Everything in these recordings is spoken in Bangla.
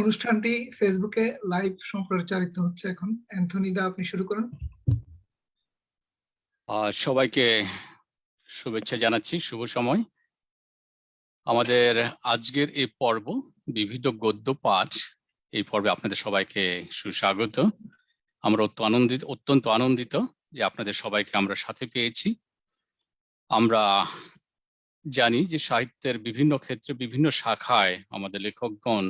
অনুষ্ঠানটি ফেসবুকে লাইভ সম্প্রচারিত হচ্ছে এখন। অ্যান্থনি দা, আপনি শুরু করুন। সবাইকে শুভেচ্ছা জানাচ্ছি, শুভ সময়। আমাদের আজকের এই পর্ব বিবিধ গদ্য পাঠ, এই পর্বে আপনাদের সবাইকে সুস্বাগত। আমরা অত্যন্ত আনন্দিত যে আপনাদের সবাইকে আমরা সাথে পেয়েছি। আমরা জানি যে সাহিত্যের বিভিন্ন ক্ষেত্রে বিভিন্ন শাখায় আমাদের লেখকগণ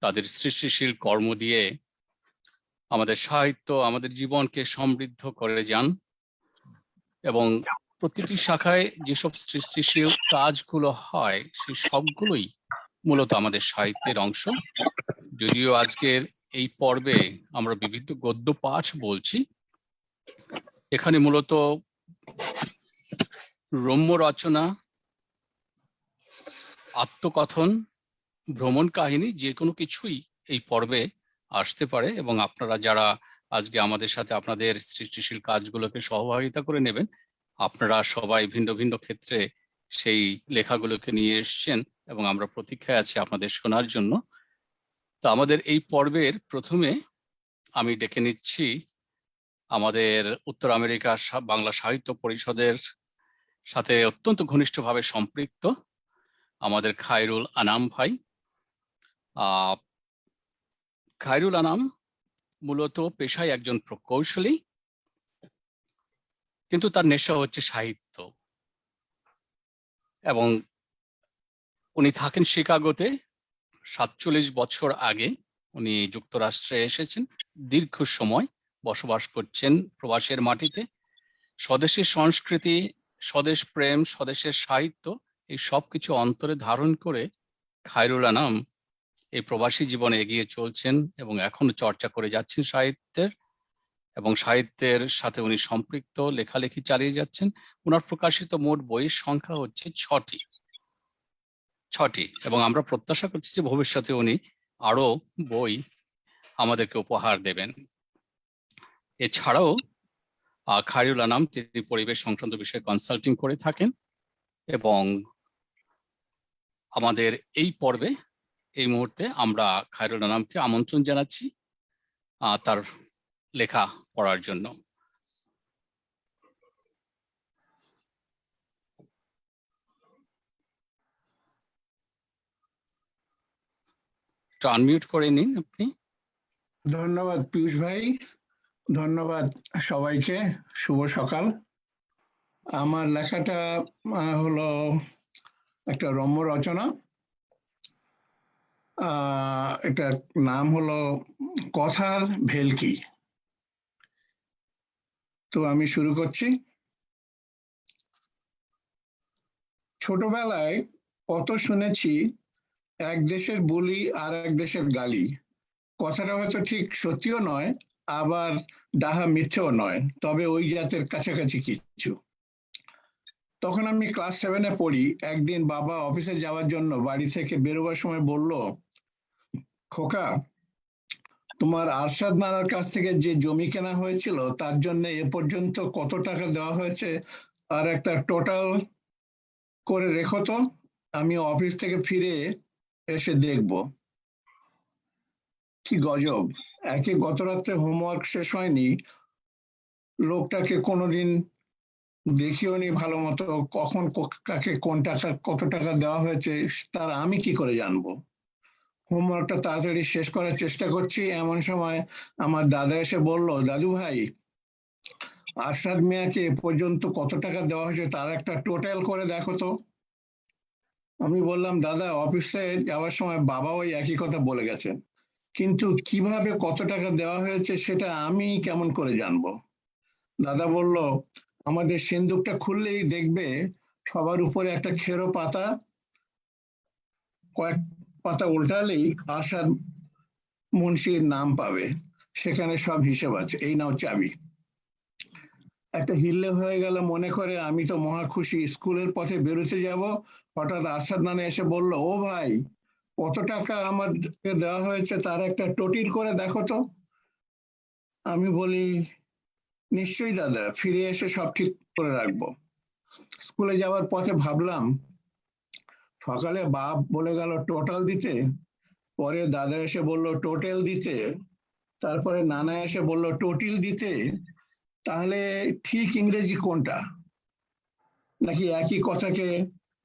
তাদের সৃষ্টিশীল কর্ম দিয়ে আমাদের সাহিত্য, আমাদের জীবনকে সমৃদ্ধ করে যান এবং প্রতিটি শাখায় যেসব সৃষ্টিশীল কাজগুলো হয় সেই সবগুলোই মূলত আমাদের সাহিত্যের অংশ। যদিও আজকের এই পর্বে আমরা বিবিধ গদ্য পাঠ বলছি, এখানে মূলত রম্য রচনা, আত্মকথন, ভ্রমণ কাহিনী যে কোনো কিছুই এই পর্বে আসতে পারে এবং আপনারা যারা আজকে আমাদের সাথে আপনাদের সৃষ্টিশীল কাজগুলোকে সহভাগিতা করে নেবেন, আপনারা সবাই ভিন্ন ভিন্ন ক্ষেত্রে সেই লেখাগুলোকে নিয়ে এসছেন এবং আমরা প্রতীক্ষায় আছি আপনাদের শোনার জন্য। তো আমাদের এই পর্বের প্রথমে আমি ডেকে নিচ্ছি আমাদের উত্তর আমেরিকা বাংলা সাহিত্য পরিষদের সাথে অত্যন্ত ঘনিষ্ঠভাবে সম্পৃক্ত আমাদের খায়রুল আনাম ভাই। খায়রুল আনাম মূলত পেশায় একজন প্রকৌশলী, কিন্তু তার নেশা হচ্ছে সাহিত্য এবং উনি থাকেন শিকাগোতে। 47 বছর আগে উনি যুক্তরাষ্ট্রে এসেছেন, দীর্ঘ সময় বসবাস করছেন প্রবাসের মাটিতে। স্বদেশের সংস্কৃতি, স্বদেশ প্রেম, স্বদেশের সাহিত্য এই সব কিছু অন্তরে ধারণ করে খায়রুল আনাম এই প্রবাসী জীবনে এগিয়ে চলছেন এবং এখনো চর্চা করে যাচ্ছেন সাহিত্যের, এবং সাহিত্যের সাথে উনি সম্পৃক্ত লেখালেখি চালিয়ে যাচ্ছেন। ওনার প্রকাশিত মোট বইয়ের সংখ্যা হচ্ছে 6টি এবং আমরা প্রত্যাশা করছি যে ভবিষ্যতে উনি আরো বই আমাদেরকে উপহার দেবেন। এছাড়াও খায়রুল আনাম তিনি পরিবেশ সংক্রান্ত বিষয়ে কনসাল্টিং করে থাকেন এবং আমাদের এই পর্বে এই মুহূর্তে আমরা খায়রুল আনামকে আমন্ত্রণ জানাচ্ছি তার লেখা পড়ার জন্য। আনমিউট করে নিন আপনি। ধন্যবাদ পীযূষ ভাই, ধন্যবাদ সবাইকে, শুভ সকাল। আমার লেখাটা হলো একটা রম্য রচনা। এটার নাম হলো কথার ভেলকি। তো আমি শুরু করছি। ছোটবেলায় কত শুনেছি এক দেশের বুলি আর এক দেশের গালি। কথাটা হয়তো ঠিক সত্যিও নয়, আবার ডাহা মিথ্যেও নয়, তবে ওই জাতের কাছাকাছি কিছু। তখন আমি ক্লাস 7-এ পড়ি। একদিন বাবা অফিসে যাওয়ার জন্য বাড়ি থেকে বেরোবার সময় বলল, খোকা, তোমার আরশাদ নানার কাছ থেকে যে জমি কেনা হয়েছিল তার জন্য এ পর্যন্ত কত টাকা দেওয়া হয়েছে আর একটা টোটাল করে রেখো তো, আমি অফিস থেকে ফিরে এসে দেখব। কি গজব! একে গত রাত্রে হোমওয়ার্ক শেষ হয়নি, লোকটাকে কোনোদিন দেখিও নি ভালো মতো, কখন কাকে কোন টাকা কত টাকা দেওয়া হয়েছে তার আমি কি করে জানবো? হোমওয়ার্কটা তাড়াতাড়ি শেষ করার চেষ্টা করছি, এমন সময় আমার দাদা এসে বলল, দাদু ভাই, আরশাদ মিয়াকে এ পর্যন্ত কত টাকা দেওয়া হয়েছে তার একটা টোটাল করে দেখো তো। আমি বললাম, দাদা, অফিসে যাওয়ার সময় বাবা ওই একই কথা বলে গেছেন, কিন্তু কিভাবে কত টাকা দেওয়া হয়েছে সেটা আমি কেমন করে জানবো? দাদা বলল, আমাদের সিন্দুকটা খুললেই দেখবে সবার উপরে একটা খেরো পাতা, কয়েক পাতা উল্টালেই আরশাদ মুন্সির নাম পাবে, সেখানে সব হিসেব আছে, এই নাও চাবি। একটা হিল্লে হয়ে গেল মনে করে আমি তো মহা খুশি। স্কুলের পথে বেরোতে যাব, হঠাৎ আরশাদ নানা এসে বলল, ও ভাই, কত টাকা আমাদেরকে দেওয়া হয়েছে তার একটা টোটিল করে দেখো তো। আমি বলি, নিশ্চয়ই দাদা, ফিরে এসে সব ঠিক করে রাখবো। স্কুলে যাওয়ার পথে ভাবলাম, সকালে বাপ বলে গেল টোটাল দিতে, পরে দাদা এসে বলল টোটাল দিতে, তারপরে নানা এসে বলল টোটিল দিতে, তাহলে ঠিক ইংরেজি কোনটা? নাকি একই কথাকে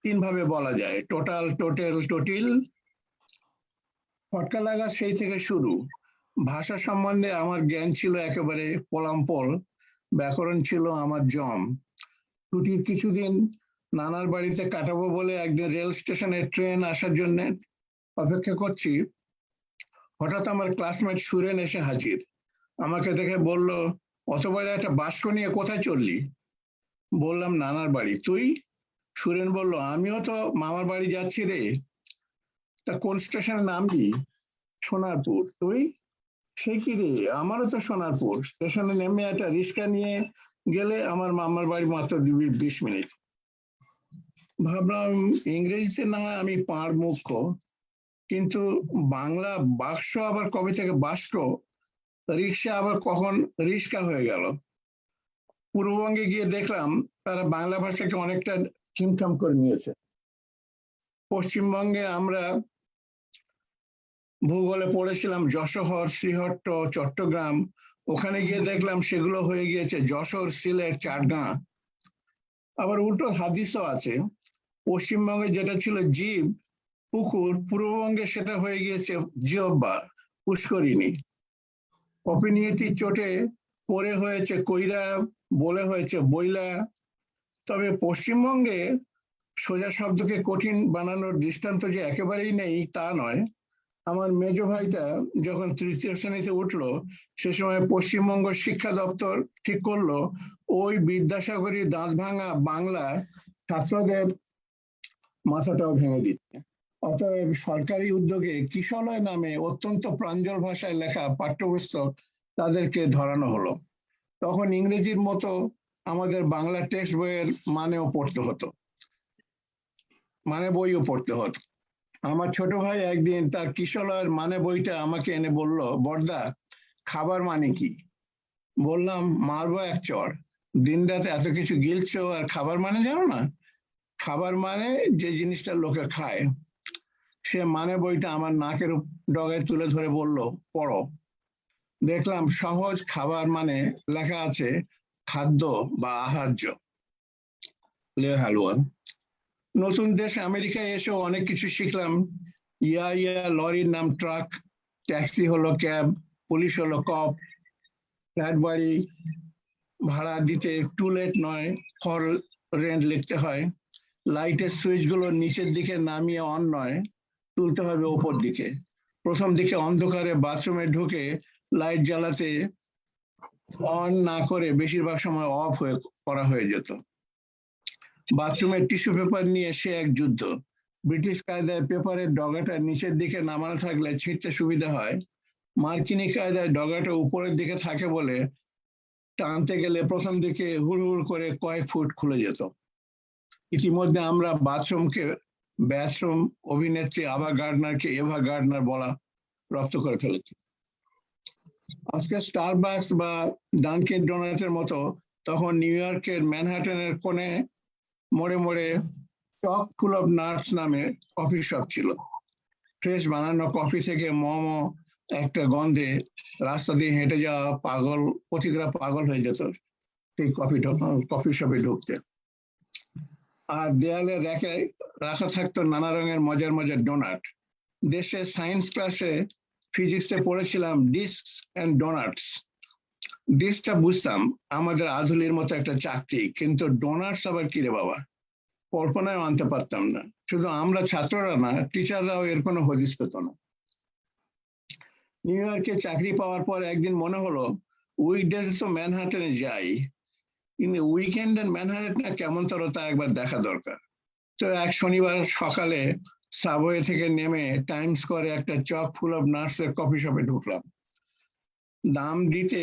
তিন ভাবে বলা যায়, টোটাল, টোটাল, টোটিল? ফটকা লাগা সেই থেকে শুরু। ভাষা সম্বন্ধে আমার জ্ঞান ছিল একেবারে পোলামপল, ব্যাকরণ ছিল আমার জম। ছুটির কিছুদিন নানার বাড়িতে কাটাবো বলে একদিন রেল স্টেশনে ট্রেন আসার জন্য অপেক্ষা করছি, হঠাৎ আমার ক্লাসমেট সুরেন এসে হাজির। আমাকে দেখে বলল, অত বড় একটা বাস্ক নিয়ে কোথায় চললি? বললাম, নানার বাড়ি। তুই? সুরেন বলল, আমিও তো মামার বাড়ি যাচ্ছি রে। তা কোন স্টেশনে নামবি? সোনারপুর। তুই? সে কি রে, আমারও তো সোনারপুর। স্টেশনে নেমে একটা রিক্সা নিয়ে গেলে আমার মামার বাড়ি মাত্র 20 মিনিট। ভাবলাম, ইংরেজিতে না হয় আমি পাঁড় মুখ্য, কিন্তু বাংলা বাক্স আবার কবে থেকে বাস্ক, রিক্সা আবার কখন রিক্সা হয়ে গেল? পূর্ববঙ্গে গিয়ে দেখলাম তারা বাংলা ভাষাকে অনেকটা ছিমছাম করে নিয়েছে। পশ্চিমবঙ্গে আমরা ভূগোলে পড়েছিলাম যশোহর, শ্রীহট্ট, চট্টগ্রাম, ওখানে গিয়ে দেখলাম সেগুলো হয়ে গিয়েছে যশোর, সিলেট, চাটগাঁ। আবার উল্টো হাদিসও আছে, পশ্চিমবঙ্গে যেটা ছিল জীব, পুকুর, পূর্ববঙ্গে সেটা হয়ে গিয়েছে জিহ্বা, পুষ্করিণী। অপিনিয়তির চোটে পড়ে হয়েছে কইরা, বলে হয়েছে বইলা। তবে পশ্চিমবঙ্গে সোজা শব্দকে কঠিন বানানোর দৃষ্টান্ত যে একেবারেই নেই তা নয়। আমার মেজ ভাইটা যখন তৃতীয় শ্রেণীতে উঠলো, সে সময় পশ্চিমবঙ্গ শিক্ষা দপ্তর ঠিক করলো ওই বিদ্যাসাগরী দাঁত ভাঙা বাংলা ছাত্রদের মাথাটাও ভেঙে দিচ্ছে। অতএব সরকারি উদ্যোগে কিশলয় নামে অত্যন্ত প্রাঞ্জল ভাষায় লেখা পাঠ্যপুস্তক তাদেরকে ধরানো হলো। তখন ইংরেজির মতো আমাদের বাংলা টেক্সট বইয়ের মানেও পড়তে হতো, মানে বইও পড়তে হতো। আমার ছোট ভাই একদিন তার কিশলয়ের মানে বইটা আমাকে এনে বলল, বড়দা, খাবার মানে কি? বললাম, মারবো এক চড়, দিন রাতে এত কিছু গিলছো আর খাবার মানে জানো না? খাবার মানে যে জিনিসটা লোকে খায়। সে মানে বইটা আমার নাকের ডগায় তুলে ধরে বলল, পড়ো। দেখলাম সহজ খাবার মানে লেখা আছে খাদ্য বা আহার্য, হালুয়া। নতুন দেশ আমেরিকায় এসেও অনেক কিছু শিখলাম। ইয়া ইয়া লরির নাম ট্রাক, ট্যাক্সি হলো ক্যাব, পুলিশ হলো কপ, ফ্ল্যাট বাড়ি ভাড়া দিতে টু লেট নয়, ফর রেন্ট লিখতে হয়। লাইটের সুইচ গুলো নিচের দিকে নামিয়ে অন নয়, তুলতে হবে ওপর দিকে। প্রথম দিকে অন্ধকারে বাথরুমে ঢুকে লাইট জ্বালাতে অন না করে বেশিরভাগ সময় অফ করা হয়ে যেত। বাথরুমের টিস্যু পেপার নিয়ে সে এক যুদ্ধ। ব্রিটিশ কায়দায় পেপারের ডগাটা নিচের দিকে নামানো থাকলে ছিঁড়তে সুবিধা হয়, মার্কিনী কায়দায় ডগাটা উপরের দিকে থাকে বলে টানতে গেলে প্রথম দিকে হুড় করে কয়েক ফুট খুলে যেত। ইতিমধ্যে আমরা ব্যাথরুম অভিনেত্রী আভা গার্ডনারকে এভা গার্ডনার বলা রপ্ত করে ফেলেছি। আজকে স্টারবাকস বা ডানকিন ডোনাটের মতো তখন নিউ ইয়র্কের ম্যানহাটনের কোণে মোড়ে চক ফুল অফ নাটস নামে কফি শপ ছিল। ফ্রেশ বানানো কফি থেকে একটা গন্ধে রাস্তা দিয়ে হেঁটে যাওয়া পথিকরা পাগল হয়ে যেত সেই কফি শপে ঢুকতে। আর দেয়ালে রাখা থাকতো নানা রঙের মজার ডোনাট। দেশে সায়েন্স ক্লাসে ফিজিক্সে পড়েছিলাম ডিস্কস এন্ড ডোনাটস। ডিস্কটা বুঝতাম, আমাদের আধুলির মতো একটা চাকতি, কিন্তু ডোনাটস আবার কিরে বাবা, কল্পনায় আনতে পারতাম না। শুধু আমরা ছাত্ররা না, টিচাররাও এর কোনো হদিস পেত না। নিউ ইয়র্কে চাকরি পাওয়ার পর একদিন মনে হলো উইকডেজ তো ম্যানহাটনে যাই, কিন্তু উইকেন্ড এর ম্যানহাটনে কেমন তোর তা একবার দেখা দরকার। তো এক শনিবার সকালে সাবওয়ে থেকে নেমে টাইম স্কোয়ারে একটা চক ফুল অফ নাটস এর কফি শপে ঢুকলাম। দাম দিতে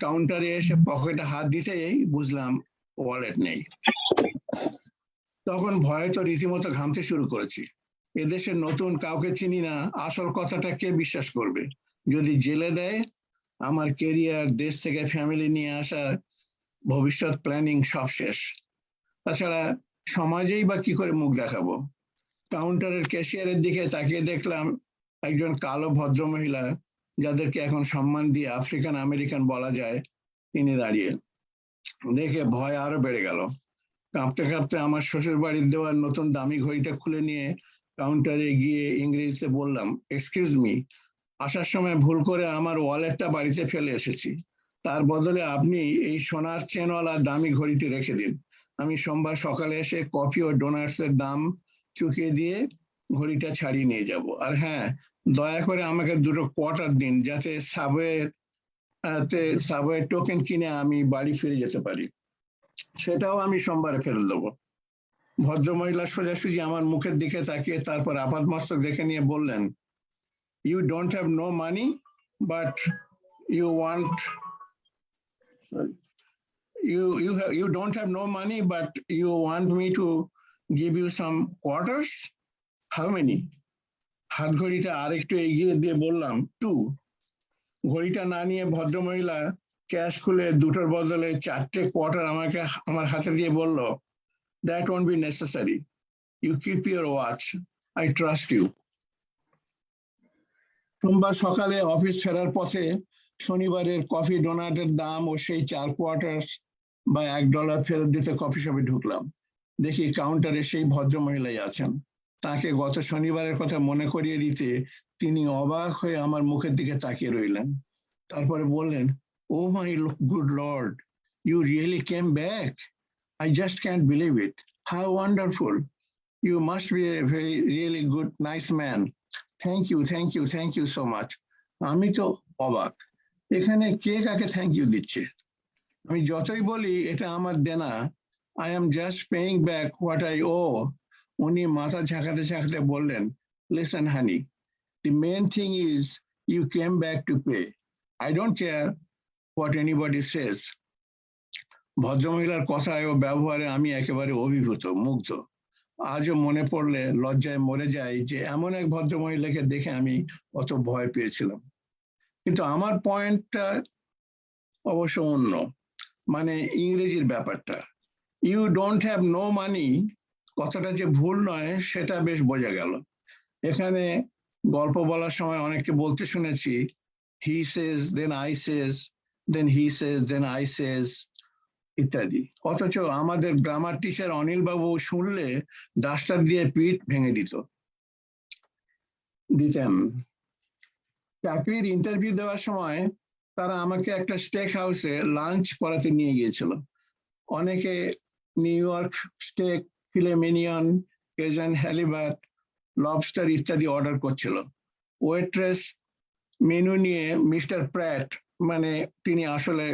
কাউন্টারে এসে পকেটে হাত দিতেই বুঝলাম ওয়ালেট নেই। তখন ভয়ে তো রীতিমতো ঘামতে শুরু করেছি। এদেশে নতুন, কাউকে চিনি না, আসল কথাটা কে বিশ্বাস করবে? যদি জেলে দেয়, আমার কেরিয়ার, দেশ থেকে ফ্যামিলি নিয়ে আসা, ভবিষ্যৎ প্ল্যানিং সব শেষ। তাছাড়া সমাজেই বা কি করে মুখ দেখাবো? কাউন্টারের ক্যাশিয়ারের দিকে তাকিয়ে দেখলাম একজন কালো ভদ্রমহিলা, যাদেরকে এখন সম্মান দিয়ে আফ্রিকান আমেরিকান বলা যায়, তিনি দাঁড়িয়ে। দেখে ভয় আরো বেড়ে গেল। কাঁপতে আমার শ্বশুর বাড়ির দেওয়ার নতুন দামি ঘড়িটা খুলে নিয়ে কাউন্টারে গিয়ে ইংরেজিতে বললাম, এক্সকিউজ মি, আসার সময় ভুল করে আমার ওয়ালেটটা বাড়িতে ফেলে এসেছি, তার বদলে আপনি এই সোনার চেনওয়ালা দামি ঘড়িটি রেখে দিন। আমি সোমবার সকালে এসে কফি ও ডোনাটস এর দাম চুকিয়ে দিয়ে ঘড়িটা ছাড়িয়ে নিয়ে যাব। আর হ্যাঁ, দয়া করে আমাকে 2 কোয়ার্টার দিন, যাতে সাবওয়ে টোকেন কিনে আমি বাড়ি ফিরে যেতে পারি। সেটাও আমি সোমবারে ফেরত দেবো। ভদ্রমহিলা সোজাসুজি আমার মুখের দিকে তাকিয়ে তারপর আপাতমস্তক দেখে নিয়ে বললেন, you don't have no money but you want you don't have no money but you want me to give you some quarters? How many? হাত ঘড়িটা আরেকটু এগিয়ে দিয়ে বললাম 2। ঘড়িটা না নিয়ে ভদ্রমহিলা ক্যাশ খুলে 2টোর বদলে 4টে কোয়ার্টার আমার হাতে দিয়ে বলল, that won't be necessary. You keep your watch. I trust you. সোমবার সকালে অফিস ফেরার পথে শনিবারের কফি ডোনাটের দাম ও সেই 4 কোয়ার্টার বা $1 ফেরত দিতে কফি শপে ঢুকলাম। দেখি কাউন্টারে সেই ভদ্রমহিলাই আছেন। তাকে গত শনিবারের কথা মনে করিয়ে দিতে তিনি অবাক হয়ে আমার মুখের দিকে তাকিয়ে রইলেন। তারপরে বললেন, oh my good lord, you really came back? I just can't believe it. How wonderful. You must be a very really good, nice man. Thank you so much. আমি তো অবাক, এখানে কে কাকে থ্যাংক ইউ দিচ্ছে? আমি যতই বলি এটা আমার দেনা, I am just paying back what I owe. উনি মাথা ঝাঁকাতে বললেন, listen honey, the main thing is you came back to pay. I don't care what anybody says. ভদ্রমহিলার কথায় ও ব্যবহারে আমি একেবারে অভিভূত, মুগ্ধ। আজও মনে পড়লে লজ্জায় মরে যায় যে এমন এক ভদ্রমহিলাকে দেখে আমি অত ভয় পেয়েছিলাম। কিন্তু আমার পয়েন্টটা অবশ্য অন্য, মানে ইংরেজির ব্যাপারটা। You don't have no money কথাটা যে ভুল নয় সেটা বেশ বোঝা গেল। এখানে গল্প বলার সময় অনেককে বলতে শুনেছি, হি সেজ then I Sage, then he Sage then I সেজ ইত্যাদি। অথচ আমাদের গ্রামার টিচার অনিল বাবু শুনলে ডাস্টার দিয়ে পিঠ ভেঙে দিতেন। চাকরির ইন্টারভিউ দেওয়ার সময় তারা আমাকে একটা স্টেক হাউসে লাঞ্চ করাতে নিয়ে গিয়েছিল। অনেকে নিউ ইয়র্ক স্টেক, ফিলে মিনিয়ন, কেজান হ্যালিবাট, লবস্টার ইত্যাদি অর্ডার করছিল। ওয়েট্রেস মেনু নিয়ে মিস্টার প্র্যাট, মানে তিনি আসলে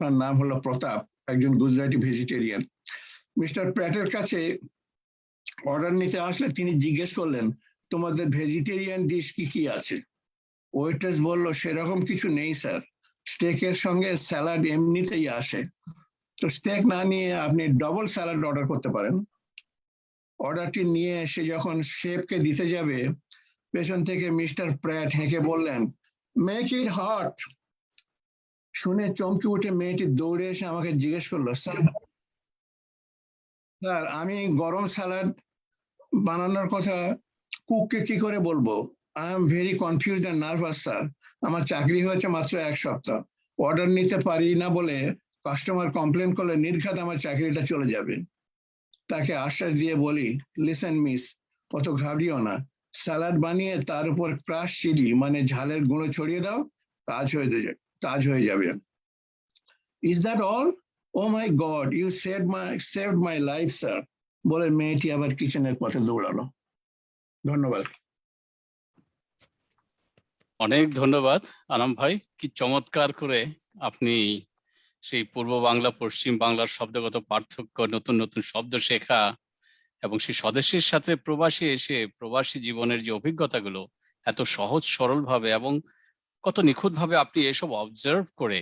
তার নাম হলো প্রতাপ, একজন গুজরাটি ভেজিটেরিয়ান, মিস্টার প্র্যাটের কাছে অর্ডার নিতে আসলে তিনি জিজ্ঞেস করলেন, তোমাদের ভেজিটেরিয়ান ডিশ কি কি আছে? ওয়েট্রেস বলল, সেরকম কিছু নেই স্যার, স্টেকের সঙ্গে স্যালাড এমনিতেই আসে, তো স্টেক না নিয়ে আপনি ডবল স্যালাড অর্ডার করতে পারেন। অর্ডারটি নিয়ে এসে যখন শেফকে দিতে যাবে, পেছন থেকে মিস্টার প্র্যাট হেঁকে বললেন, মেক ইট হট। শুনে চমকে উঠে মেয়েটি দৌড়ে এসে আমাকে জিজ্ঞেস করলো, স্যার আমি গরম স্যালাড বানানোর কথা কুককে কি করে বলবো? I am very confuse and nervous sir. আমার চাকরি হয়েছে মাত্র 1 সপ্তাহ, অর্ডার নিতে পারি না বলে কাস্টমার কমপ্লেন করলে নির্ঘাত আমার চাকরিটা চলে যাবে। তাকে আশ্বাস দিয়ে বলি, লিসেন মিস, অত ঘাবড়িও না, স্যালাড বানিয়ে তার উপর ক্রাশ চিলি মানে ঝালের গুঁড়ো ছড়িয়ে দাও, কাজ হয়ে যাবে। Is that all? Oh my God, you saved my life sir, বলে মেয়েটি আবার কিচেনের পথে দৌড়ালো। ধন্যবাদ। অনেক ধন্যবাদ আনাম ভাই, কি চমৎকার করে আপনি সেই পূর্ব বাংলা পশ্চিম বাংলার শব্দগত পার্থক্য, নতুন নতুন শব্দ শেখা এবং সেই স্বদেশের সাথে প্রবাসী এসে প্রবাসী জীবনের যে অভিজ্ঞতাগুলো এত সহজ সরল ভাবে এবং কত নিখুঁত ভাবে আপনি এসব অবজার্ভ করে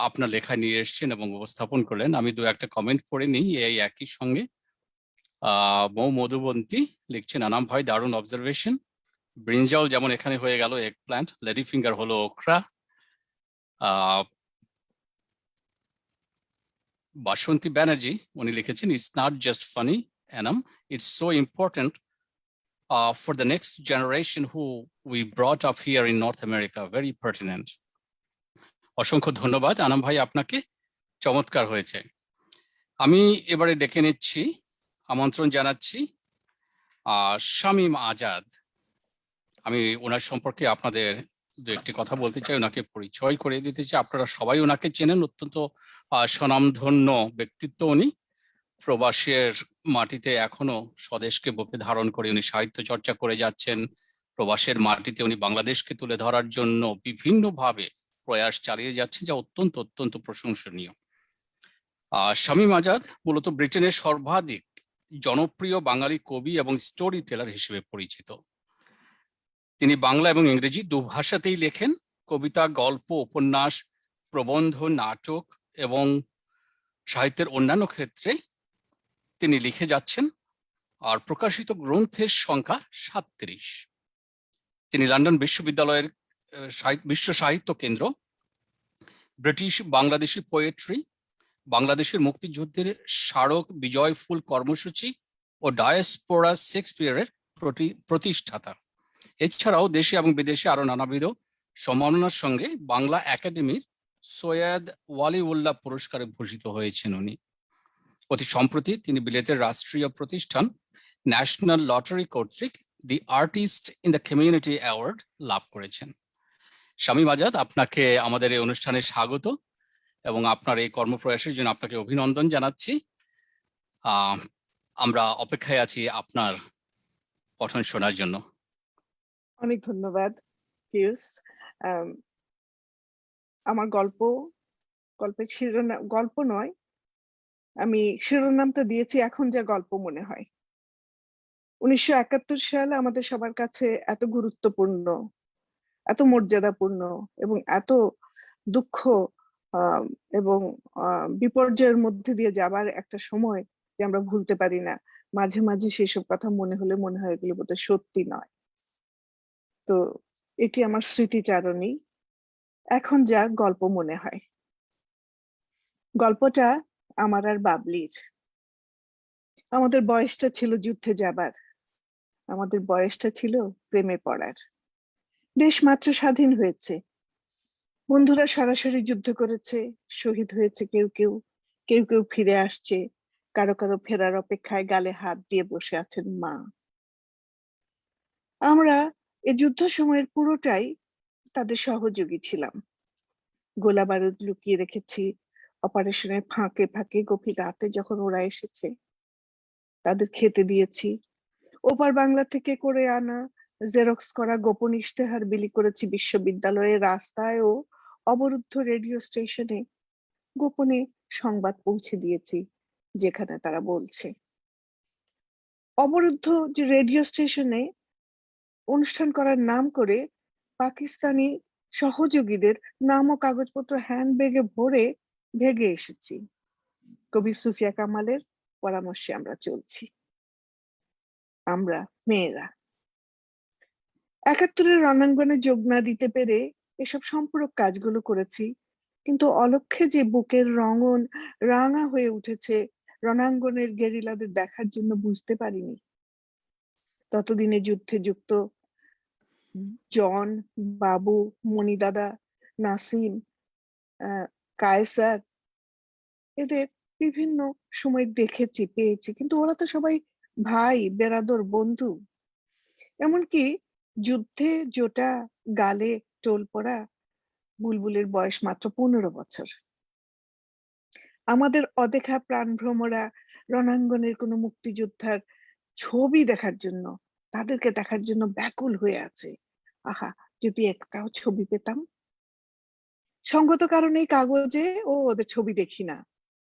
আপনার লেখায় নিয়ে এসেছেন এবং উপস্থাপন করলেন। আমি দু একটা কমেন্ট পড়ে নিই এই একই সঙ্গে। মৌ মধুবন্তী লিখছেন, আনাম ভাই দারুণ অবজারভেশন। ব্রিঞ্জাল যেমন এখানে হয়ে গেল এগ প্ল্যান্ট, লেডি ফিঙ্গার হলো ওকরা। বাসন্তী ব্যানার্জি উনি লিখেছেন, it's not just funny Anam, it's so important for the next generation who we brought up here in North America, very pertinent. অসংখ্য ধন্যবাদ আনাম ভাই আপনাকে, চমৎকার হয়েছে। আমি এবারে ডেকে নিচ্ছি, আমন্ত্রণ জানাচ্ছি শামীম আজাদ। আমি ওনার সম্পর্কে আপনাদের দু একটি কথা বলতে চাই, ওনাকে পরিচয় করে দিতে চাই। আপনারা সবাই ওনাকে চেনেন, অত্যন্ত স্বনামধন্য ব্যক্তিত্ব উনি। প্রবাসের মাটিতে এখনো স্বদেশকে বুকে ধারণ করে উনি সাহিত্য চর্চা করে যাচ্ছেন। প্রবাসের মাটিতে উনি বাংলাদেশকে তুলে ধরার জন্য বিভিন্নভাবে প্রয়াস চালিয়ে যাচ্ছেন, যা অত্যন্ত অত্যন্ত প্রশংসনীয়। শামীম আজাদ মূলত ব্রিটেনের সর্বাধিক জনপ্রিয় বাঙালি কবি এবং স্টোরি টেলার হিসেবে পরিচিত। তিনি বাংলা এবং ইংরেজি দুভাষাতেই লেখেন। কবিতা, গল্প, উপন্যাস, প্রবন্ধ, নাটক এবং সাহিত্যের অন্যান্য ক্ষেত্রে তিনি লিখে যাচ্ছেন। আর প্রকাশিত গ্রন্থের সংখ্যা 37। তিনি লন্ডন বিশ্ববিদ্যালয়ের বিশ্ব সাহিত্য কেন্দ্র, ব্রিটিশ বাংলাদেশি পোয়েট্রি, বাংলাদেশের মুক্তিযুদ্ধের স্মারক বিজয় ফুল কর্মসূচি ও ডায়াসপোরা শেক্সপিয়ারের প্রতিষ্ঠাতা। এছাড়াও দেশে এবং বিদেশে আরো নানাবিধ সম্মাননার সঙ্গে বাংলা একাডেমির সৈয়দ ওয়ালিউল্লাহ পুরস্কারে ভূষিত হয়েছেন উনি। অতি সম্প্রতি তিনি বিলেতের রাষ্ট্রীয় প্রতিষ্ঠান ন্যাশনাল লটারি কর্তৃক the artist in the community award লাভ করেছেন। শামীম আজাদ, আপনাকে আমাদের এই অনুষ্ঠানে স্বাগত এবং আপনার এই কর্মপ্রয়াসের জন্য আপনাকে অভিনন্দন জানাচ্ছি। আমরা অপেক্ষায় আছি আপনার পঠন শোনার জন্য। অনেক ধন্যবাদ পিয়ুষ। আমার গল্পের শিরোনাম গল্প নয়, আমি শিরোনামটা দিয়েছি এখন যা গল্প মনে হয়। 1971 সাল আমাদের সবার কাছে এত গুরুত্বপূর্ণ, এত মর্যাদাপূর্ণ এবং এত দুঃখ এবং বিপর্যয়ের মধ্যে দিয়ে যাবার একটা সময় যে আমরা ভুলতে পারি না। মাঝে মাঝে সেসব কথা মনে হলে মনে হয় এগুলো বোধহয় সত্যি নয়। তো এটি আমার স্মৃতিচারণী, এখন যা গল্প মনে হয়। গল্পটা আমার আর বাবলির। আমাদের বয়সটা ছিল যুদ্ধে যাবার, আমাদের বয়সটা ছিল প্রেমে পড়ার। দেশ মাত্র স্বাধীন হয়েছে, বন্ধুরা সরাসরি যুদ্ধ করেছে, শহীদ হয়েছে কেউ কেউ, কেউ কেউ ফিরে আসছে, কারো কারো ফেরার অপেক্ষায় গালে হাত দিয়ে বসে আছেন মা। আমরা এই যুদ্ধ সময়ের পুরোটাই তাদের সহযোগী ছিলাম। গোলা বারুদ লুকিয়ে রেখেছি অপারেশনের ফাঁকে ফাঁকে, গভীর রাতে যখন ওরা এসেছে তাদের খেতে দিয়েছি। ওপার বাংলা থেকে করে আনা জেরক্স করা গোপন ইশতেহার বিলি করেছি বিশ্ববিদ্যালয়ের রাস্তায় ও অবরুদ্ধ রেডিও স্টেশনে। গোপনে সংবাদ পৌঁছে দিয়েছি যেখানে তারা বলছে। অবরুদ্ধ যে রেডিও স্টেশনে অনুষ্ঠান করার নাম করে পাকিস্তানি সহযোগীদের নাম ও কাগজপত্র হ্যান্ড ব্যাগে ভরে ভেগে এসেছি। কবি সুফিয়া কামালের পরামর্শে আমরা চলছি। আমরা মেয়েরা ৭১-এর রণাঙ্গনে যোগ না দিতে পেরে এসব সম্পূরক কাজগুলো করেছি, কিন্তু অলক্ষ্যে যে বুকের রঙন রাঙা হয়ে উঠেছে রণাঙ্গনের গেরিলাদের দেখার জন্য বুঝতে পারিনি। ততদিনে যুদ্ধে যুক্ত জন, বাবু, মণিদাদা, নাসিম, কায়সার, এদের বিভিন্ন সময় দেখেছি, পেয়েছি, কিন্তু ওরা তো সবাই ভাই, বেরাদর, বন্ধু। এমনকি যুদ্ধে জোটা গালে টোল পড়া বুলবুলের বয়স মাত্র 15 বছর। আমাদের অদেখা প্রাণভ্রমরা রণাঙ্গনের কোনো মুক্তিযোদ্ধার ছবি দেখার জন্য, তাদেরকে দেখার জন্য ব্যাকুল হয়ে আছে। আহা, যদি একটাও ছবি পেতাম। সঙ্গত কারণেই কাগজে ওদের ছবি দেখি না,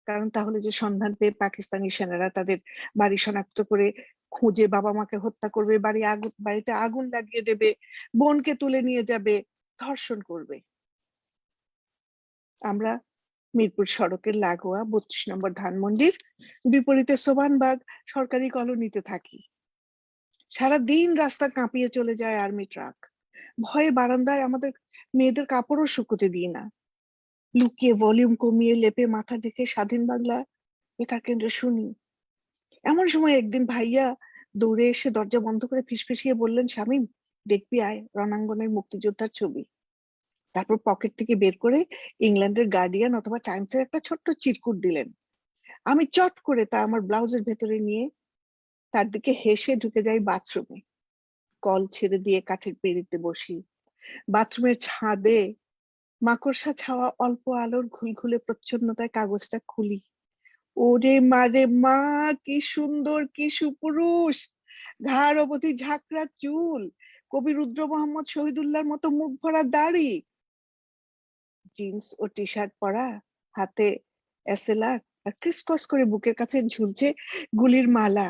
কারণ তাহলে যে সন্ধান পেয়ে পাকিস্তানি সেনারা তাদের বাড়ি শনাক্ত করে খুঁজে বাবা মাকে হত্যা করবে, বাড়িতে আগুন লাগিয়ে দেবে, বোনকে তুলে নিয়ে যাবে, ধর্ষণ করবে। আমরা মিরপুর সড়কের লাগোয়া 32 নম্বর ধানমন্ডির বিপরীতে সোবানবাগ সরকারি কলোনিতে থাকি। সারাদিন রাস্তা কাঁপিয়ে চলে যায় আর্মি ট্রাক। ভয়ে বারান্দায় আমাদের মেয়েদের কাপড়ও শুকোতে দিই না। লুকিয়ে ভলিউম কমিয়ে লেপে মাথা ঢেকে স্বাধীন বাংলা বেতার কেন্দ্র শুনি। এমন সময় একদিন ভাইয়া দৌড়ে এসে দরজা বন্ধ করে ফিসফিসিয়ে বললেন, শামীম, দেখবি আয়, রণাঙ্গনের মুক্তিযোদ্ধার ছবি। তারপর পকেট থেকে বের করে ইংল্যান্ডের গার্ডিয়ান অথবা টাইমসের একটা ছোট্ট চিরকুট দিলেন। আমি চট করে তা আমার ব্লাউজের ভেতরে নিয়ে তার দিকে হেসে ঢুকে যাই বাথরুমে। কল ছেড়ে দিয়ে কাঠের পেড়িতে বসি। বাথরুমের ছাদে মাকড়সা ছাওয়া অল্প আলোর ঘুলঘুলে প্রচ্ছন্নতায় কাগজটা খুলি। ওরে মারে মা, কি সুন্দর, কি সুপুরুষ! ঘাড় অবধি ঝাঁকড়া চুল, কবি রুদ্র মোহাম্মদ শহীদুল্লাহর মতো মুখ ভরা দাড়ি, জিন্স ও টি শার্ট পরা, হাতে এসএলআর, আর ক্রিসকস করে বুকের কাছে ঝুলছে গুলির মালা।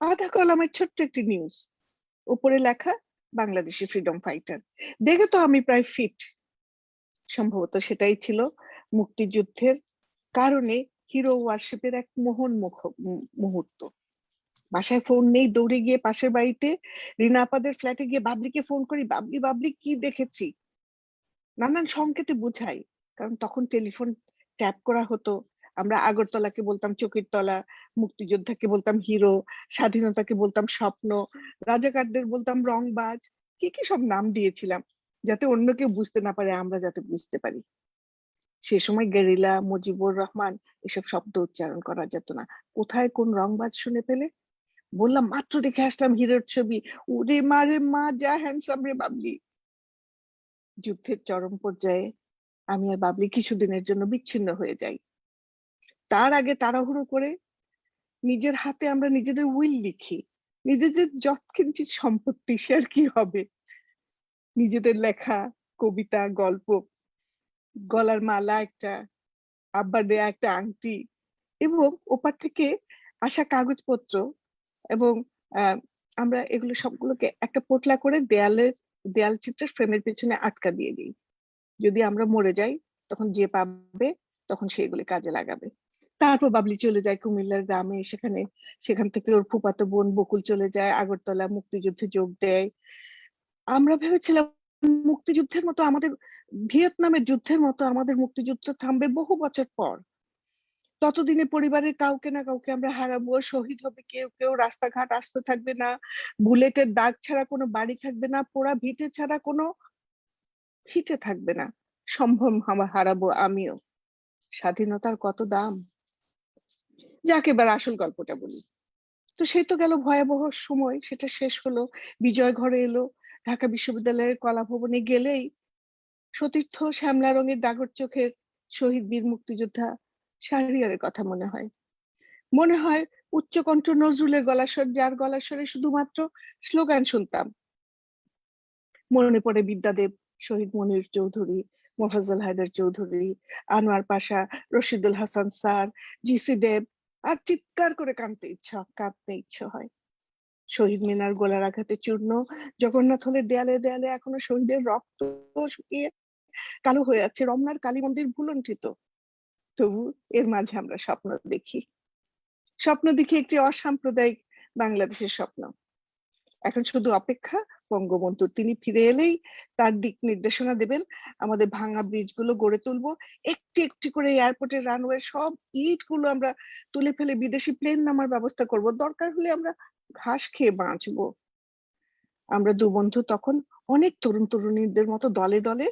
আধা কলমের ছোট্ট একটি নিউজ, উপরে লেখা বাংলাদেশি ফ্রিডম ফাইটার। দেখে তো আমি প্রায় ফিট। সম্ভবত সেটাই ছিল মুক্তিযুদ্ধের কারণে হিরো ওয়ার্শিপের এক মোহন মুহূর্ত। বাসায় ফোন নেই, দৌড়ে গিয়ে পাশের বাড়িতে রিনা আপাদের ফ্ল্যাটে গিয়ে বাবলিকে ফোন করি। বাবলি বাবলি কি দেখেছি, নানান সংকেতে বুঝাই, কারণ তখন টেলিফোন ট্যাপ করা হতো। আমরা আগরতলাকে বলতাম চকির তলা, মুক্তিযোদ্ধাকে বলতাম হিরো, স্বাধীনতাকে বলতাম স্বপ্ন, রাজাকারদের বলতাম রংবাজ, কি কি সব নাম দিয়েছিলাম, যাতে অন্য কেউ বুঝতে না পারে, আমরা যাতে বুঝতে পারি। সে সময় গেরিলা, মুজিবুর রহমান এসব শব্দ উচ্চারণ করা যেত না। কোথায় কোন রংবাজ শুনে পেলে? বললাম, মাত্র দেখে আসলাম হিরোর ছবি। ওরে মারে মা, যা হ্যান্ডসাম রে বাবলি। যুদ্ধের চরম পর্যায়ে আমি আর বাবলি কিছুদিনের জন্য বিচ্ছিন্ন হয়ে যাই। তার আগে তাড়াহুড়ো করে নিজের হাতে আমরা নিজেদের উইল লিখি। নিজেদের যৎকিঞ্চিৎ সম্পত্তি, সে আর কি হবে, নিজেদের লেখা কবিতা, গল্প, গলার মালা একটা, আব্বার দেয়া একটা আংটি, এবং ওপার থেকে আসা কাগজপত্র, এবং আমরা এগুলো সবগুলোকে একটা পোটলা করে দেয়াল চিত্রের ফ্রেমের পেছনে আটকা দিয়ে দিই। যদি আমরা মরে যাই তখন যে পাবে তখন সেগুলি কাজে লাগাবে। তারপর বাবলি চলে যায় কুমিল্লার গ্রামে, সেখান থেকে ওর ফুফাতো বোন বকুল চলে যায় আগরতলা, মুক্তিযুদ্ধে যোগ দেয়। আমরা ভেবেছিলাম মুক্তিযুদ্ধের মতো আমাদের, ভিয়েতনামের যুদ্ধের মতো আমাদের মুক্তিযুদ্ধ থামবে বহু বছর পর। ততদিনে পরিবারের কাউকে না কাউকে আমরা হারাবো, শহীদ হবে কেউ কেউ, রাস্তাঘাট আস্ত থাকবে না, বুলেটের দাগ ছাড়া কোনো বাড়ি থাকবে না, পোড়া ভিটে ছাড়া কোনো ভিটে থাকবে না, সম্ভব হারাবো আমিও। স্বাধীনতার কত দাম! যাকে এবার আসল গল্পটা বলি। তো সে তো গেল ভয়াবহ সময়, সেটা শেষ হলো, বিজয় ঘরে এলো। ঢাকা বিশ্ববিদ্যালয়ের কলা ভবনে গেলেই সতীর্থ শ্যামলা রঙের ডাগর চোখের শহীদ বীর মুক্তিযোদ্ধা শাহরিয়ারের কথা মনে হয়। মনে হয় উচ্চকণ্ঠ নজরুলের গলাস্বর, যার গলাস্বরে শুধুমাত্র স্লোগান শুনতাম। মনে পড়ে বিদ্যাদেব, শহীদ মনির চৌধুরী, মোফাজ্জল হায়দার চৌধুরী, আনোয়ার পাশা, রশিদুল হাসান স্যার, জিসি দেব, আর চিৎকার করে কাঁদতে ইচ্ছা হয়। শহীদ মিনার গোলার আঘাতে চূর্ণ, জগন্নাথ হলের দেয়ালে দেয়ালে এখনো শহীদের রক্ত শুকিয়ে কালো হয়ে আছে, রমনার কালী মন্দির ভুলুণ্ঠিত। তবু এর মাঝে আমরা স্বপ্ন দেখি একটি অসাম্প্রদায়িক বাংলাদেশের স্বপ্ন। এখন শুধু অপেক্ষা বঙ্গবন্ধুর, তিনি ফিরে এলেই তার দিক নির্দেশনা দেবেন। আমাদের ভাঙা ব্রিজ গুলো গড়ে তুলবো, একটি একটি করে এয়ারপোর্টের রানওয়ে সব ইট গুলো আমরা তুলে ফেলে বিদেশি প্লেন নামার ব্যবস্থা করব, দরকার হলে আমরা ঘাস খেয়ে বাঁচবো। আমরা দু বন্ধু তখন অনেক তরুণ তরুণীদের মতো দলে দলে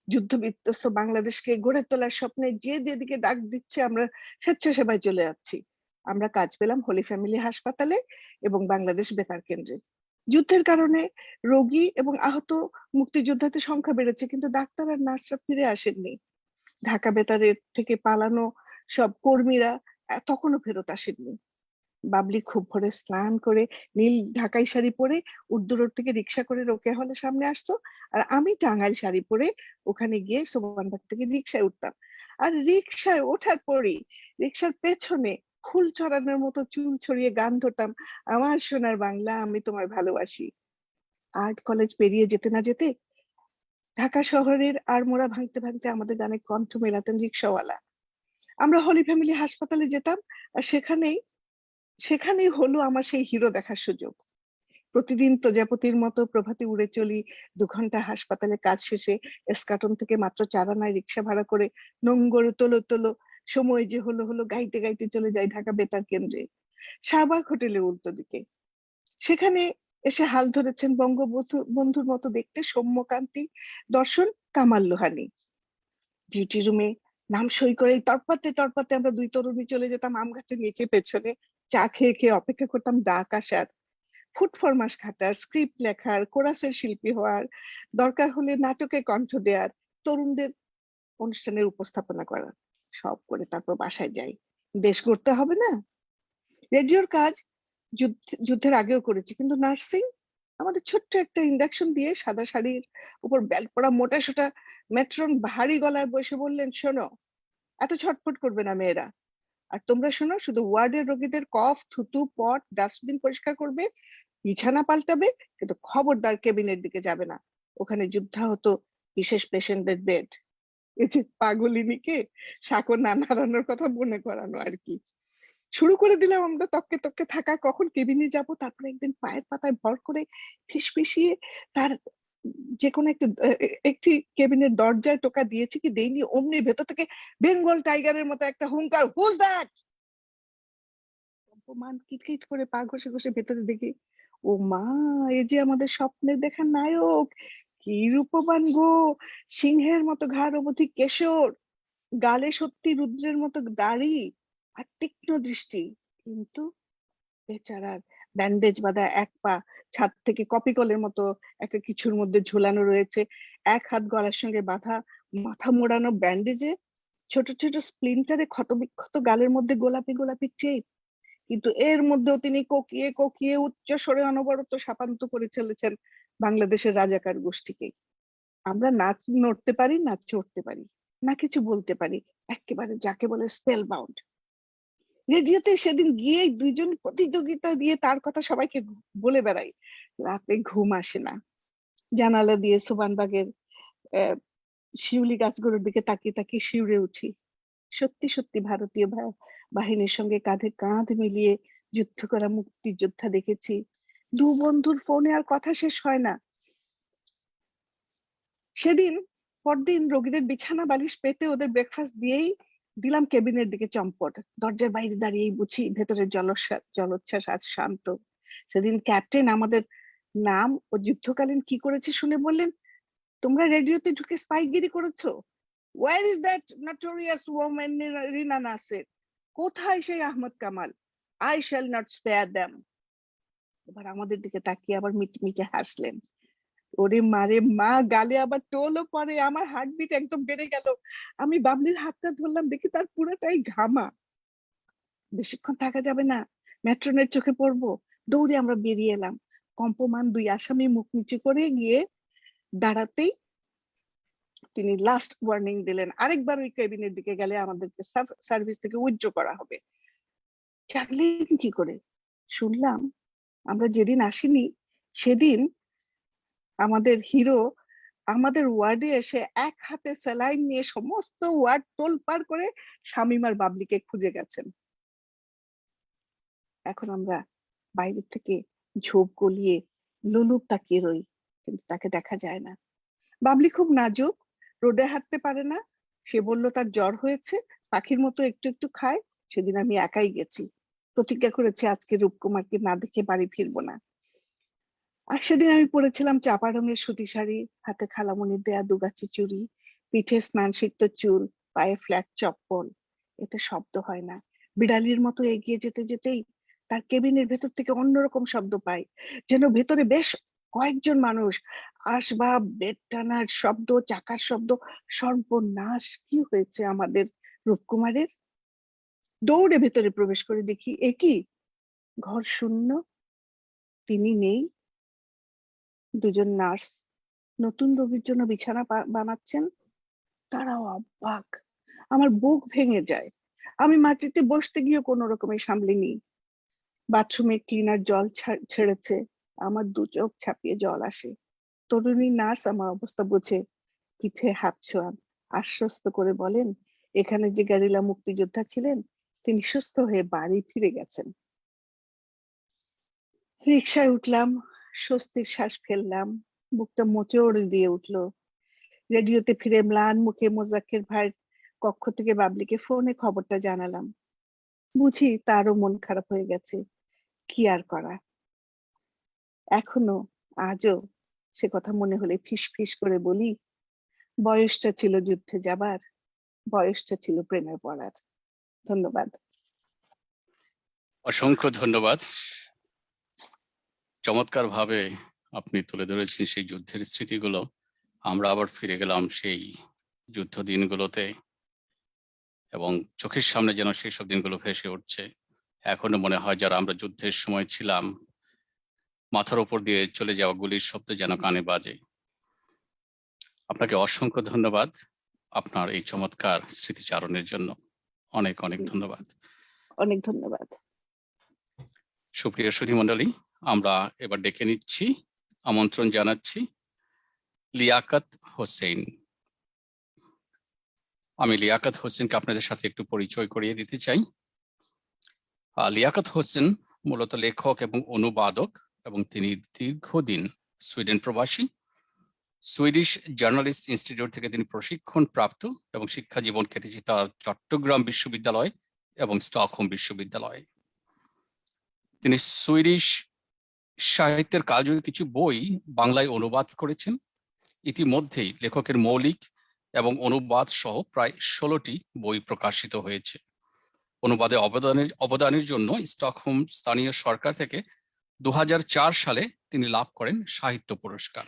যুদ্ধ বিধ্বস্ত বাংলাদেশকে গড়ে তোলার স্বপ্নে যে যেদিকে ডাক দিচ্ছে আমরা স্বেচ্ছাসেবায় চলে যাচ্ছি। আমরা কাজ পেলাম হোলি ফ্যামিলি হাসপাতালে এবং বাংলাদেশ বেতার কেন্দ্রে। যুদ্ধের কারণে রোগী এবং আহত মুক্তিযোদ্ধাদের সংখ্যা বেড়েছে, কিন্তু ডাক্তার আর নার্সরা ফিরে আসেননি। ঢাকা বেতারের থেকে পালানো সব কর্মীরা তখনও ফেরত আসেননি। বাবলি খুব ভোরে স্নান করে নীল ঢাকাই শাড়ি পরে উর্দু রোড থেকে রিক্সা করে রোকেয়া হলের সামনে আসতো, আর আমি টাঙ্গাইল শাড়ি পরে ওখানে গিয়ে সোবানবাগ থেকে রিক্সায় উঠতাম। আর রিক্সায় ওঠার পরে রিক্সার পেছনে ফুল ছড়ানোর মতো চুল ছড়িয়ে গান ধরতাম, আমার সোনার বাংলা আমি তোমায় ভালোবাসি। আর্ট কলেজ পেরিয়ে যেতে না যেতে ঢাকা শহরের আড়মোড়া ভাঙতে ভাঙতে আমাদের গানে কণ্ঠ মেলাতেন রিক্সাওয়ালা। আমরা হোলি ফ্যামিলি হাসপাতালে যেতাম, আর সেখানেই হলো আমার সেই হিরো দেখার সুযোগ। প্রতিদিন প্রজাপতির মতো প্রভাতে উড়ে চলি 2 ঘন্টা হাসপাতালে কাজ শেষে এসকাটন থেকে মাত্র 4 আনায় রিক্সা ভাড়া করে নোংর তোলো সময় যে হলো গাইতে গাইতে চলে যাই ঢাকা বেতার কেন্দ্রে, শাহবাগ হোটেলের উল্টো দিকে। সেখানে এসে হাল ধরেছেন বঙ্গবন্ধুর মতো দেখতে সৌম্যকান্তি দর্শন কামাল লোহানী। ডিউটি রুমে নাম সই করে তরপাতে আমরা 2 তরুণী চলে যেতাম আম গাছের নিচে পেছনে, চা খেয়ে খেয়ে অপেক্ষা করতাম ডাক আসার, ফুট ফরমাস খাটার, স্ক্রিপ্ট লেখার, কোরাসের শিল্পী হওয়ার, দরকার হলে নাটকে কণ্ঠ দেওয়ার, তরুণদের অনুষ্ঠানের উপস্থাপনা করার। সব করে তারপর বাসায় যাই। দেশ গড়তে হবে না? রেডিওর কাজ যুদ্ধের আগেও করেছি, কিন্তু নার্সিং আমাদের ছোট্ট একটা ইন্ডাকশন দিয়ে সাদা শাড়ির উপর বেল্ট পরা মোটা সোটা মেট্রন ভারী গলায় বসে বললেন, শোনো, এত ছটফট করবে না মেয়েরা, আর তোমরা শোনো, শুধু ওয়ার্ডের রোগীদের কফ থুতু পট ডাস্টবিন পরিষ্কার করবে, বিছানা পাল্টাবে, কিন্তু খবরদার কেবিনের দিকে যাবে না, ওখানে যুদ্ধ হতো বিশেষ পেশেন্টদের বেড। এই যে পাগলিনীকে সাঁকো না নাড়ানোর কথা মনে করানো আর কি। শুরু করে দিলাম আমরা তককে তককে থাকা, কখন কেবিনে যাব, তারপরে একদিন পায়ের পাতায় ভর করে ফিসফিসিয়ে তার যে কোনো একটি কেবিনের দরজায় টোকা দিয়েছি কি দেইনি, অমনি ভেতর থেকে বেঙ্গল টাইগারের মতো একটা হুঙ্কার, হুজ দ্যাট। অপমান কিটকিট করে পা ঘষে ঘষে ভেতরে দেখি, ও মা, এ যে আমাদের স্বপ্নের দেখা নায়ক, কি রূপবান গো, সিংহের মতো ঘাড় অবধি কেশর, গালে সত্যি রুদ্রের মতো দাড়ি আর তীক্ষ্ণ দৃষ্টি, কিন্তু বেচারার ব্যান্ডেজ বাঁধা এক পা ছাদ থেকে কপিকলের মতো একটা কিছুর মধ্যে ঝুলানো রয়েছে, এক হাত গলার সঙ্গে বাঁধা, মাথা মোড়ানো ব্যান্ডেজে ছোট ছোট স্প্লিন্টারে ক্ষতবিক্ষত গালের মধ্যে গোলাপি গোলাপি টেপ, কিন্তু এর মধ্যেও তিনি কোকিয়ে কোকিয়ে উচ্চ স্বরে অনবরত শাপান্ত করে চলেছেন বাংলাদেশের রাজাকার গোষ্ঠীকে। আমরা না নড়তে পারি, না চড়তে পারি, না কিছু বলতে পারি, একেবারে যাকে বলে স্পেল বাউন্ড। রেডিওতে সেদিন গিয়ে 2 জন প্রতিযোগিতা দিয়ে তার কথা সবাইকে বলে বেড়াই, রাতে ঘুম আসে না, জানালা দিয়ে সোবানবাগের শিউলি গাছগুলোর দিকে তাকিয়ে তাকিয়ে শিউরে উঠি। সত্যি সত্যি ভারতীয় বাহিনীর সঙ্গে কাঁধে কাঁধ মিলিয়ে যুদ্ধ করা মুক্তিযোদ্ধা দেখেছি। 2 বন্ধুর ফোনে আর কথা শেষ হয় না। সেদিন পরদিন রোগীদের বিছানা বালিশ পেতে ওদের ব্রেকফাস্ট দিয়েই দিলাম কেবিনের দিকে চম্পট। দরজার বাইরে দাঁড়িয়েই বুঝি ভেতরের জলোচ্ছ্বাস আজ শান্ত। সেদিন ক্যাপ্টেন আমাদের নাম ও যুদ্ধকালীন কি করেছে শুনে বললেন, তোমরা রেডিওতে ঢুকে স্পাইগিরি করেছো? Where is that notorious woman রিনা নাসির? কোথায় সেই Ahmad Kamal? I shall not spare them. এবার আমাদের দিকে তাকিয়ে আবার মিটমিটে হাসলেন। ওরে মারে মা, গালে আবার টোলও পরে, আমার হার্টবিট একদম বেড়ে গেল। আমি বাবলির হাতটা ধরলাম, দেখি তার পুরোটাই ঘামা। বেশিক্ষণ থাকা যাবে না, মেট্রনের চোখে পড়বো। দৌড়ে আমরা বেরিয়ে এলাম। কম্পমান 2 আসামি মুখ নিচু করে গিয়ে দাঁড়াতেই তিনি লাস্ট ওয়ার্নিং দিলেন, আরেকবার ওই কেবিনের দিকে গেলে আমাদেরকে সার্ভিস থেকে উইথড্র করা হবে। জানলেন কি করে? শুনলাম আমরা যেদিন আসিনি সেদিন আমাদের হিরো আমাদের ওয়ার্ডে এসে এক হাতে স্যালাইন নিয়ে সমস্ত ওয়ার্ড তোলপাড় করে শামীমার বাবলিকে খুঁজে গেছেন। এখন আমরা বাইরে থেকে ঝোপ গলিয়ে লুলুপ তাকিয়ে রই, কিন্তু তাকে দেখা যায় না। বাবলি খুব নাজুক, রোদে হাঁটতে পারে না। সে বলল তার জ্বর হয়েছে, পাখির মতো একটু একটু খায়। সেদিন আমি একাই গেছি, প্রতিজ্ঞা করেছি আজকে রূপকুমারকে না দেখে বাড়ি ফিরবো না। আর সেদিন আমি পরেছিলাম চাপা রঙের সুতি শাড়ি, হাতে খালামণির দেয়া দুগাছি চুড়ি, পিঠে স্নানসিক্ত চুল, পায়ে ফ্ল্যাট চপ্পল। এতে শব্দ হয় না। বিড়ালির মতো এগিয়ে যেতে যেতেই তার কেবিনের ভেতর থেকে অন্যরকম শব্দ পাই, যেন ভেতরে বেশ কয়েকজন মানুষ। আসবাব, বেড টানার শব্দ, চাকার শব্দ। সর্বনাশ! কি হয়েছে আমাদের রূপকুমারের? দৌড়ে ভেতরে প্রবেশ করে দেখি এ কি, ঘর শূন্য, তিনি নেই। দুজন নার্স নতুন রোগীর জন্য বিছানা বানাচ্ছেন। তারাও অবাক। আমার বুক ভেঙে যায়। আমি মাটিতে বসতে গিয়ে কোনো রকমে সামলে নিই। বাথরুমে ক্লিনার জল ছেড়েছে, আমার দু চোখ ছাপিয়ে জল আসে। তরুণী নার্স আমার অবস্থা বুঝে পিঠে হাত ছোঁয়ান, আশ্বস্ত করে বলেন এখানে যে গেরিলা মুক্তিযোদ্ধা ছিলেন তিনি সুস্থ হয়ে বাড়ি ফিরে গেছেন। রিকশায় উঠলাম, স্বস্তির শ্বাস ফেললাম, বুকটা মোচড় দিয়ে উঠলো। রেডিওতে ফিরে ম্লান মুখে মোজাক্কের ভাইয়ের কক্ষ থেকে বাবলিকে ফোনে খবরটা জানালাম। বুঝি তারও মন খারাপ হয়ে গেছে। কি আর করা। এখনো আজও সে কথা মনে হলে ফিস ফিস করে বলি, বয়সটা ছিল যুদ্ধে যাবার, বয়সটা ছিল প্রেমে পড়ার। ধন্যবাদ। অসংখ্য ধন্যবাদ। চমৎকার ভাবে আপনি তুলে ধরেছেন সেই যুদ্ধের স্মৃতিগুলো। আমরা আবার ফিরে গেলাম সেই যুদ্ধ দিনগুলোতে, এবং চোখের সামনে যেন সেই সব দিনগুলো ভেসে উঠছে। এখনো মনে হয় যারা আমরা যুদ্ধের সময় ছিলাম, মাথার উপর দিয়ে চলে যাওয়া গুলির শব্দ যেন কানে বাজে। আপনাকে অসংখ্য ধন্যবাদ আপনার এই চমৎকার স্মৃতিচারণের জন্য। অনেক অনেক ধন্যবাদ। অনেক ধন্যবাদ। সুপ্রিয় সুধী মণ্ডলী, আমরা এবার ডেকে নিচ্ছি, আমন্ত্রণ জানাচ্ছি লিয়াকত হোসেন। আমি লিয়াকত হোসেনকে আপনাদের সাথে একটু পরিচয় করিয়ে দিতে চাই। লিয়াকত হোসেন মূলত লেখক এবং অনুবাদক, এবং তিনি দীর্ঘদিন সুইডেন প্রবাসী। সুইডিশ জার্নালিস্ট ইনস্টিটিউট থেকে তিনি প্রশিক্ষণ প্রাপ্ত এবং শিক্ষা জীবন কেটেছে তার চট্টগ্রাম বিশ্ববিদ্যালয় এবং স্টকহোম বিশ্ববিদ্যালয়ে। তিনি সুইডিশ সাহিত্যের কালজয়ী কিছু বই বাংলায় অনুবাদ করেছেন। ইতিমধ্যেই লেখকের মৌলিক এবং অনুবাদ সহ প্রায় 16টি বই প্রকাশিত হয়েছে। অনুবাদে অবদানের জন্য স্টকহোম স্থানীয় সরকার থেকে 2004 সালে তিনি লাভ করেন সাহিত্য পুরস্কার।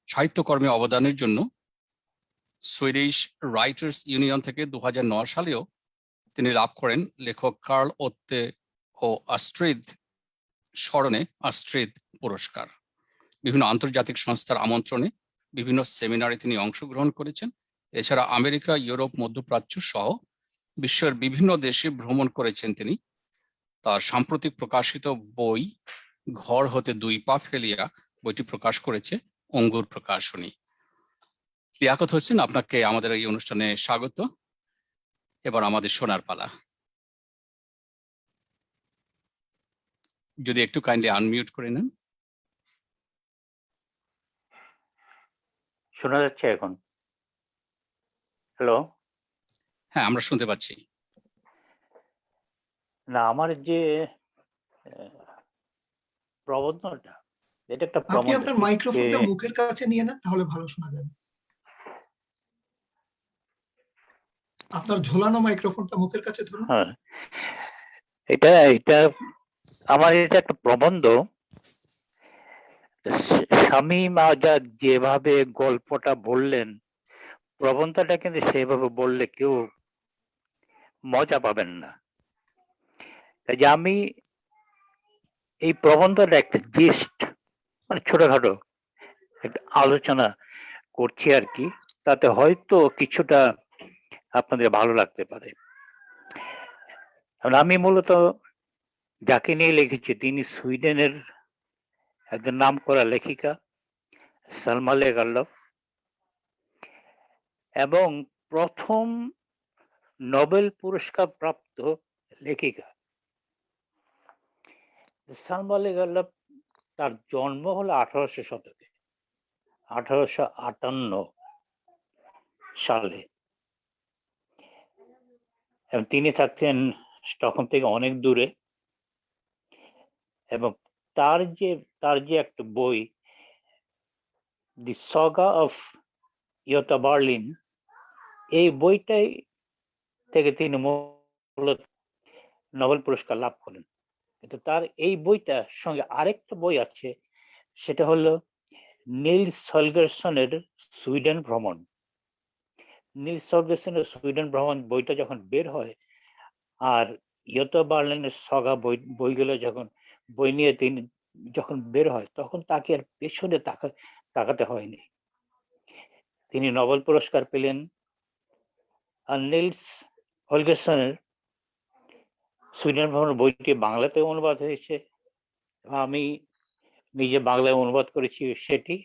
সাহিত্যকর্মে অবদানের জন্য সুইডিশ রাইটার্স ইউনিয়ন থেকে 2009 সালেও তিনি লাভ করেন লেখক কার্ল ওত্তে ও আস্ট্রিদ স্মরণে আস্ট্রিদ পুরস্কার। বিভিন্ন আন্তর্জাতিক সংস্থার আমন্ত্রণে বিভিন্ন সেমিনারে তিনি অংশগ্রহণ করেছেন। এছাড়া আমেরিকা, ইউরোপ, মধ্যপ্রাচ্য সহ বিশ্বের বিভিন্ন দেশে ভ্রমণ করেছেন তিনি। তার সাম্প্রতিক প্রকাশিত বই ঘর হতে দুই পা ফেলিয়া বইটি প্রকাশ করেছে অঙ্গুর প্রকাশনী। লিয়াকত হোসেন, আপনাকে আমাদের এই অনুষ্ঠানে স্বাগত। এবার আমাদের শোনার পালা। যদি একটু কাইন্ডলি আনমিউট করে নেন। শোনা যাচ্ছে এখন? হ্যালো? হ্যাঁ, আমরা শুনতে পাচ্ছি। না, আমার যে প্রবন্ধটা, এটা একটা আপনি প্রবন্ধ। আপনার মাইক্রোফোনটা মুখের কাছে নিয়ে নেন, তাহলে ভালো শোনা যাবে। আপনার ঝোলানো মাইক্রোফোনটা মুখের কাছে ধরুন। হ্যাঁ, এটা আমার এটা একটা প্রবন্ধ। শামীম আজাদ যেভাবে গল্পটা বললেন, প্রবন্ধটা কিন্তু সেভাবে বললে কেউ মজা পাবেন না। তাই যে আমি এই প্রবন্ধটা একটা জিস্ট, মানে ছোটখাটো একটা আলোচনা করছি আর কি, তাতে হয়তো কিছুটা আপনাদের ভালো লাগতে পারে। আমি মূলত যাকে নিয়ে লিখেছে তিনি সুইডেনের একজন নামকরা লেখিকা সালমা লেগার্লফ এবং প্রথম নোবেল পুরস্কার প্রাপ্ত লেখিকা। সালমা লেগার্লফ, তার জন্ম হলো 1800 শতকে, 1858 সালে, এবং তিনি থাকতেন স্টকহোম থেকে অনেক দূরে। এবং তার যে একটা বই, দি সগা অফ ইয়োতা বার্লিন, এই বইটাই থেকে তিনি মূলত নোবেল পুরস্কার লাভ করেন। কিন্তু তার এই বইটার সঙ্গে আরেকটা বই আছে, সেটা হলো নিলস হলগেরসনের সুইডেন ভ্রমণ। নিলস হলগেরসনের সুইডেন ভ্রমণ বইটা যখন বের হয়, আর ইয়োতা বার্লিনের সগা বইগুলো যখন বই নিয়ে তিনি যখন বের হয়, তখন তাকে আর পেছনে তাকাতে হয়নি। তিনি নোবেল পুরস্কার পেলেন। আর নিলস হলগেরসনের সুইডেন ভ্রমণ বইটি বাংলাতে অনুবাদ হয়েছে, আমি নিজে বাংলায় অনুবাদ করেছি সেটি।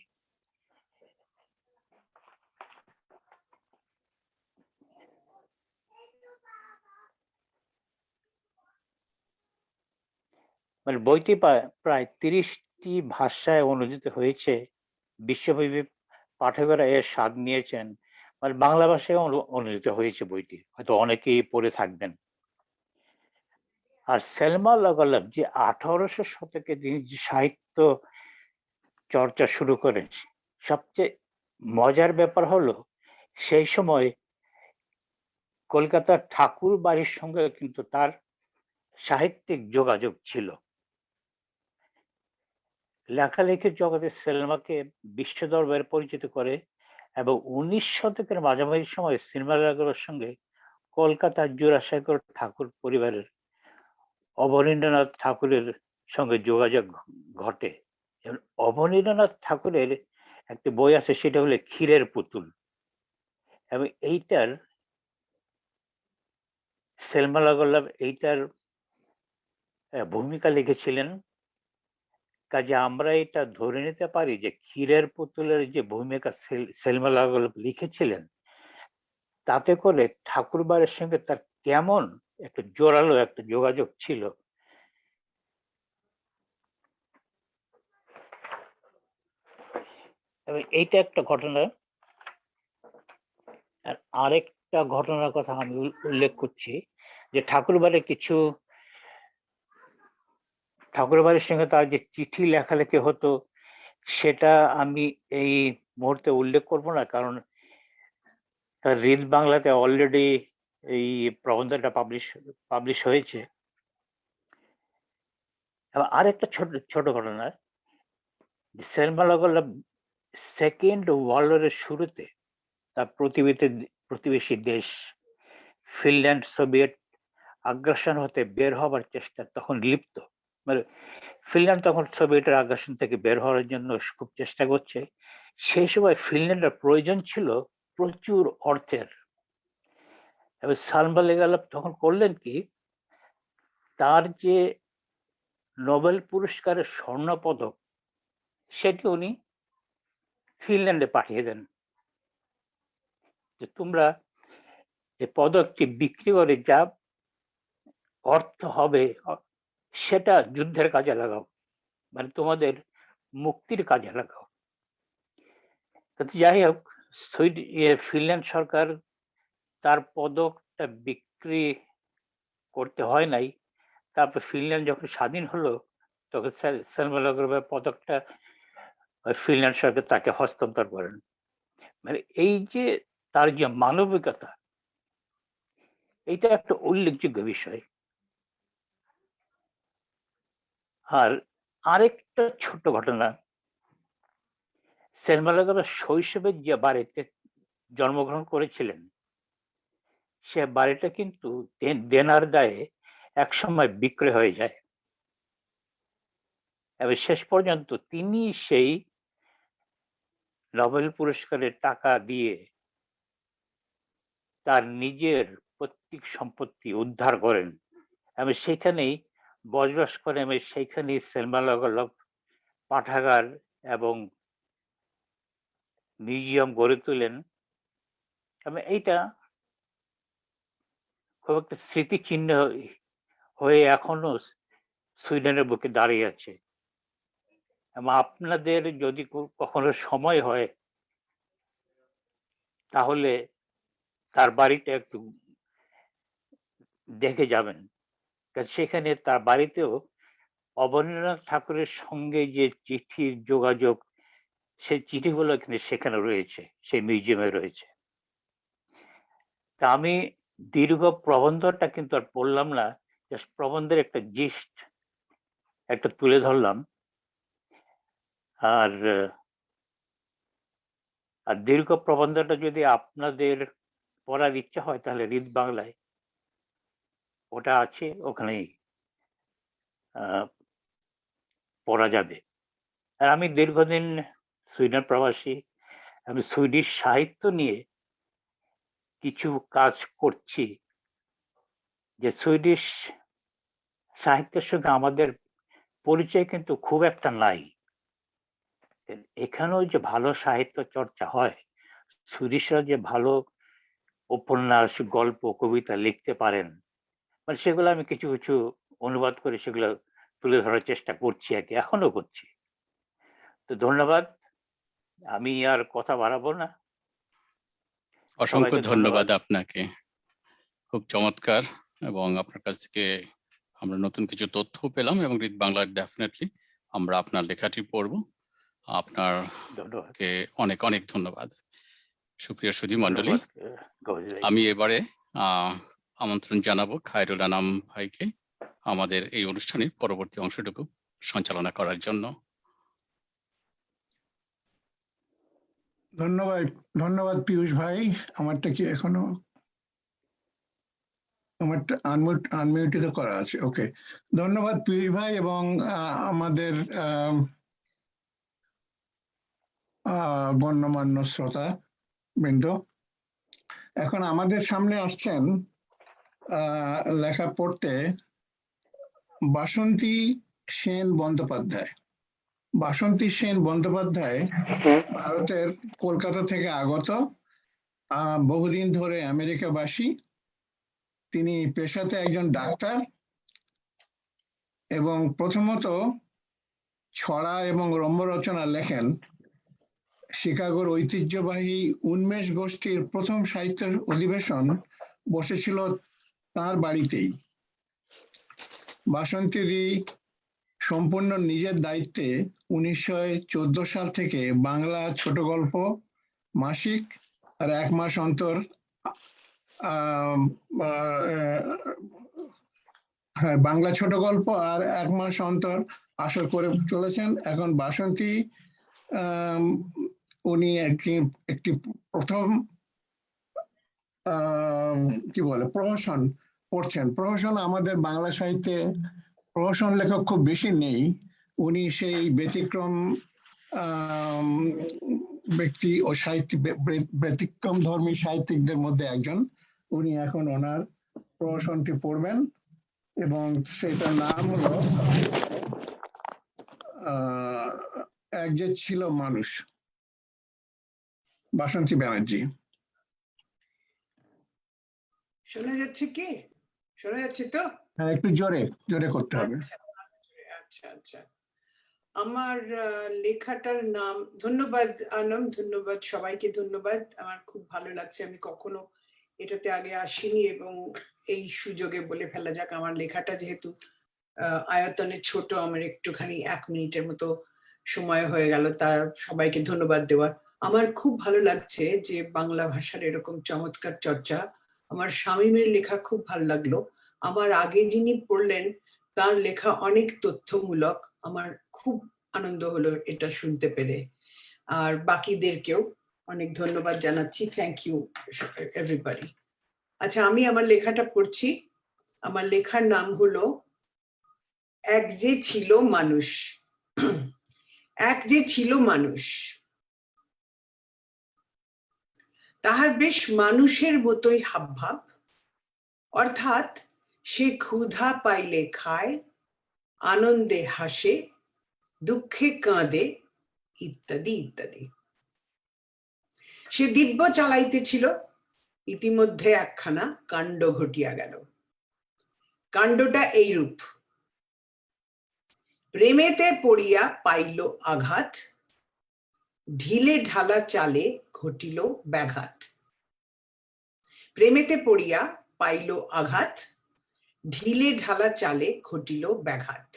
মানে বইটি প্রায় 30টি ভাষায় অনুদিত হয়েছে। বিশ্বব্যাপী পাঠকেরা এর স্বাদ নিয়েছেন। মানে বাংলা ভাষায় অনুদিত হয়েছে বইটি, হয়তো অনেকেই পড়ে থাকবেন। আর সেলমা লাগার্লফ যে 1800 শতকে তিনি যে সাহিত্য চর্চা শুরু করেন, সবচেয়ে মজার ব্যাপার হলো সেই সময় কলকাতার ঠাকুর বাড়ির সঙ্গে কিন্তু তার সাহিত্যিক যোগাযোগ ছিল। লেখালেখির জগতে সেলমাকে বিশ্ব দরবারে পরিচিত করে এবং 19 শতকের মাঝামাঝি সময় সিনেমা লাগানোর সঙ্গে কলকাতার জোড়াসাঁকোর ঠাকুর পরিবারের অবনীন্দ্রনাথ ঠাকুরের সঙ্গে যোগাযোগ ঘটে। এবং অবনীন্দ্রনাথ ঠাকুরের একটি বই আছে, সেটা হলো ক্ষীরের পুতুল, এবং এইটার সেলমা লাগার্লফ এইটার ভূমিকা লিখেছিলেন। কাজে আমরা এটা ধরে নিতে পারি যে ক্ষীরের পুতুলের যে ভূমিকা সেলমা লাগার্লফ লিখেছিলেন, তাতে করে ঠাকুরবাড়ির সঙ্গে তার কেমন একটা জোরালো একটা যোগাযোগ ছিল। এবং এইটা একটা ঘটনা। আর আরেকটা ঘটনার কথা আমি উল্লেখ করছি, যে ঠাকুরবাড়ির সঙ্গে তার যে চিঠি লেখালেখি হতো, সেটা আমি এই মুহূর্তে উল্লেখ করব না, কারণ তার রিড বাংলাতে অলরেডি এই প্রবন্ধটা পাবলিশ হয়েছে। এবং আরেকটা ছোট ঘটনা, সেলমা লাগার্লফ সেকেন্ড ওয়ার্ল্ড ওয়ারের শুরুতে তার প্রতিবেশী দেশ ফিনল্যান্ড সোভিয়েত আগ্রাসন হতে বের হবার চেষ্টা তখন লিপ্ত। মানে ফিনল্যান্ড তখন সোভিয়েতের আগ্রাসন থেকে বের হওয়ার জন্য খুব চেষ্টা করছে। সেই সময় ফিনল্যান্ডের প্রয়োজন ছিল প্রচুর অর্থের। এবং সালমা লাগার্লফ তখন করলেন কি, তার যে নোবেল পুরস্কারের স্বর্ণ পদক, সেটি উনি ফিনল্যান্ডে পাঠিয়ে দেন, যে তোমরা এই পদকটি বিক্রি করে যা অর্থ হবে সেটা যুদ্ধের কাজে লাগাও, মানে তোমাদের মুক্তির কাজে লাগাও। যাই হোক, ফিনল্যান্ড সরকার তার পদকটা বিক্রি করতে হয় নাই। তারপর ফিনল্যান্ড যখন স্বাধীন হলো, তখন সেলমা লাগার্লফের পদকটা ফিনল্যান্ড সরকার তাকে হস্তান্তর করেন। মানে এই যে তার যে মানবিকতা, এটা একটা উল্লেখযোগ্য বিষয়। আর আরেকটা ছোট ঘটনা, সেলমা লাগার্লফ শৈশবের যে বাড়িতে জন্মগ্রহণ করেছিলেন, সে বাড়িটা কিন্তু দেনার দায়ে একসময় বিক্রয় হয়ে যায়, এবং শেষ পর্যন্ত তিনি সেই নোবেল পুরস্কারের টাকা দিয়ে তার নিজের পৈতৃক সম্পত্তি উদ্ধার করেন, এবং সেখানেই বসবাস করে আমি সেইখানে সেলমালাগলভ পাঠাগার এবং মিউজিয়াম গড়ে তোলেন। আমি এইটা খুব একটা স্মৃতিচিহ্ন হয়ে এখনো সুইডেনের বুকে দাঁড়িয়ে আছে। এবং আপনাদের যদি কখনো সময় হয় তাহলে তার বাড়িটা একটু দেখে যাবেন, কারণ সেখানে তার বাড়িতেও অবনীন্দ্রনাথ ঠাকুরের সঙ্গে যে চিঠির যোগাযোগ, সেই চিঠিগুলো কিন্তু সেখানে রয়েছে, সেই মিউজিয়ামে রয়েছে। তা আমি দীর্ঘ প্রবন্ধটা কিন্তু আর পড়লাম না, জাস্ট প্রবন্ধের একটা জিস্ট একটা তুলে ধরলাম। আর দীর্ঘ প্রবন্ধটা যদি আপনাদের পড়ার ইচ্ছা হয় তাহলে রিড বাংলায় ওটা আছে, ওখানেই পড়া যাবে। আর আমি দীর্ঘদিন সুইডেন প্রবাসী, আমি সুইডিশ সাহিত্য নিয়ে কিছু কাজ করছি, যে সুইডিশ সাহিত্যের সঙ্গে আমাদের পরিচয় কিন্তু খুব একটা নাই। এখানেও যে ভালো সাহিত্য চর্চা হয়, সুইডিশরা যে ভালো উপন্যাস, গল্প, কবিতা লিখতে পারেন, মানে সেগুলো আমি কিছু কিছু অনুবাদ করে সেগুলো তুলে ধরার চেষ্টা করছি আর কি, এখনো করছি। তো ধন্যবাদ, আমি আর কথা বাড়াবো না। অসংখ্য সবাইকে ধন্যবাদ আপনাকে, খুব চমৎকার। এবং আপনার কাছ থেকে আমরা নতুন কিছু তথ্য পেলাম, এবং রিড বাংলার ডেফিনেটলি আমরা আপনার লেখাটি পড়ব। ধন্যবাদ। আপনাকে অনেক অনেক ধন্যবাদ। সুপ্রিয় সুধী মণ্ডলী, গৌরী ভাই। আমি এবারে আমন্ত্রণ জানাবো খায়রুল আনাম ভাইকে আমাদের এই অনুষ্ঠানের পরবর্তী অংশটুকু সঞ্চালনা করার জন্য। ধন্যবাদ, ধন্যবাদ পীযূষ ভাই। আমারটা কি এখনো আমারটা আনমিউটেড করা আছে? ওকে, ধন্যবাদ পীযূষ ভাই এবং আমাদের গণ্যমান্য শ্রোতা বৃন্দ। এখন আমাদের সামনে আসছেন লেখা পড়তে বাসন্তী সেন বন্দ্যোপাধ্যায়। বাসন্তী সেন বন্দ্যোপাধ্যায় ভারতের কলকাতা থেকে আগত, বহুদিন ধরে আমেরিকাবাসী। তিনি পেশাতে একজন ডাক্তার এবং প্রথমত ছড়া এবং রম্য রচনা লেখেন। শিকাগোর ঐতিহ্যবাহী উন্মেষ গোষ্ঠীর প্রথম সাহিত্যের অধিবেশন বসেছিল তার বাড়িতেই। বাসন্তীদি সম্পূর্ণ নিজের দায়িত্বে 1914 সাল থেকে বাংলা ছোট গল্প মাসিক আর 1 মাস অন্তর বাংলা ছোট গল্প আর 1 মাস অন্তর আসর করে চলেছেন। এখন বাসন্তী উনি একটি প্রথম কি বলে প্রহসন পড়ছেন। প্রহসন আমাদের বাংলা সাহিত্যে প্রহসন লেখক খুব বেশি নেই। উনি সেই ব্যতিক্রম ব্যক্তি ও সাহিত্যিক, ব্যতিক্রম ধর্মী সাহিত্যিকদের মধ্যে একজন। উনি এখন ওনার প্রহসনটি পড়বেন এবং সেটার নাম হলো এক যে ছিল মানুষ। বাসন্তী ব্যানার্জি। শোনা যাচ্ছে কি? শোনা যাচ্ছে তো? হ্যাঁ, একটু জোরে জোরে করতে হবে। আচ্ছা আচ্ছা। আমার লেখাটার নাম, ধন্যবাদ আনম, ধন্যবাদ সবাইকে, ধন্যবাদ। আমার খুব ভালো লাগছে, আমি কখনো এটাতে আগে আসিনি এবং এই সুযোগে বলে ফেলা যাক, আমার লেখাটা যেহেতু আয়তনে ছোট, আমার একটুখানি 1 মিনিটের মতো সময় হয়ে গেল তার সবাইকে ধন্যবাদ দেওয়ার। আমার খুব ভালো লাগছে যে বাংলা ভাষার এরকম চমৎকার চর্চা। আমার শামীমের লেখা খুব ভালো লাগলো। আমার আগে যিনি পড়লেন তার লেখা অনেক তথ্যমূলক, আমার খুব আনন্দ হলো এটা শুনতে পেরে। আর বাকিদেরকেও অনেক ধন্যবাদ জানাচ্ছি। Thank you everybody. আচ্ছা, আমি আমার লেখাটা পড়ছি। আমার লেখার নাম হলো এক যে ছিল মানুষ। এক যে ছিল মানুষ, তাহার বেশ মানুষের মতোই হাবভাব, অর্থাৎ সে ক্ষুধা পাইলে খায়, আনন্দে হাসে, দুঃখে কাঁদে, ইত্যাদি ইত্যাদি। সে দিব্য চালাইতেছিল, ইতিমধ্যে একখানা কাণ্ড ঘটিয়া গেল। কাণ্ডটা এইরূপ। প্রেমেতে পড়িয়া পাইল আঘাত, ঢিলে ঢালা চালে ঘটিল ব্যাঘাত। প্রেমেতে পড়িয়া পাইল আঘাত, ঢিলে ঢালা চালে ঘটিল ব্যাঘাত।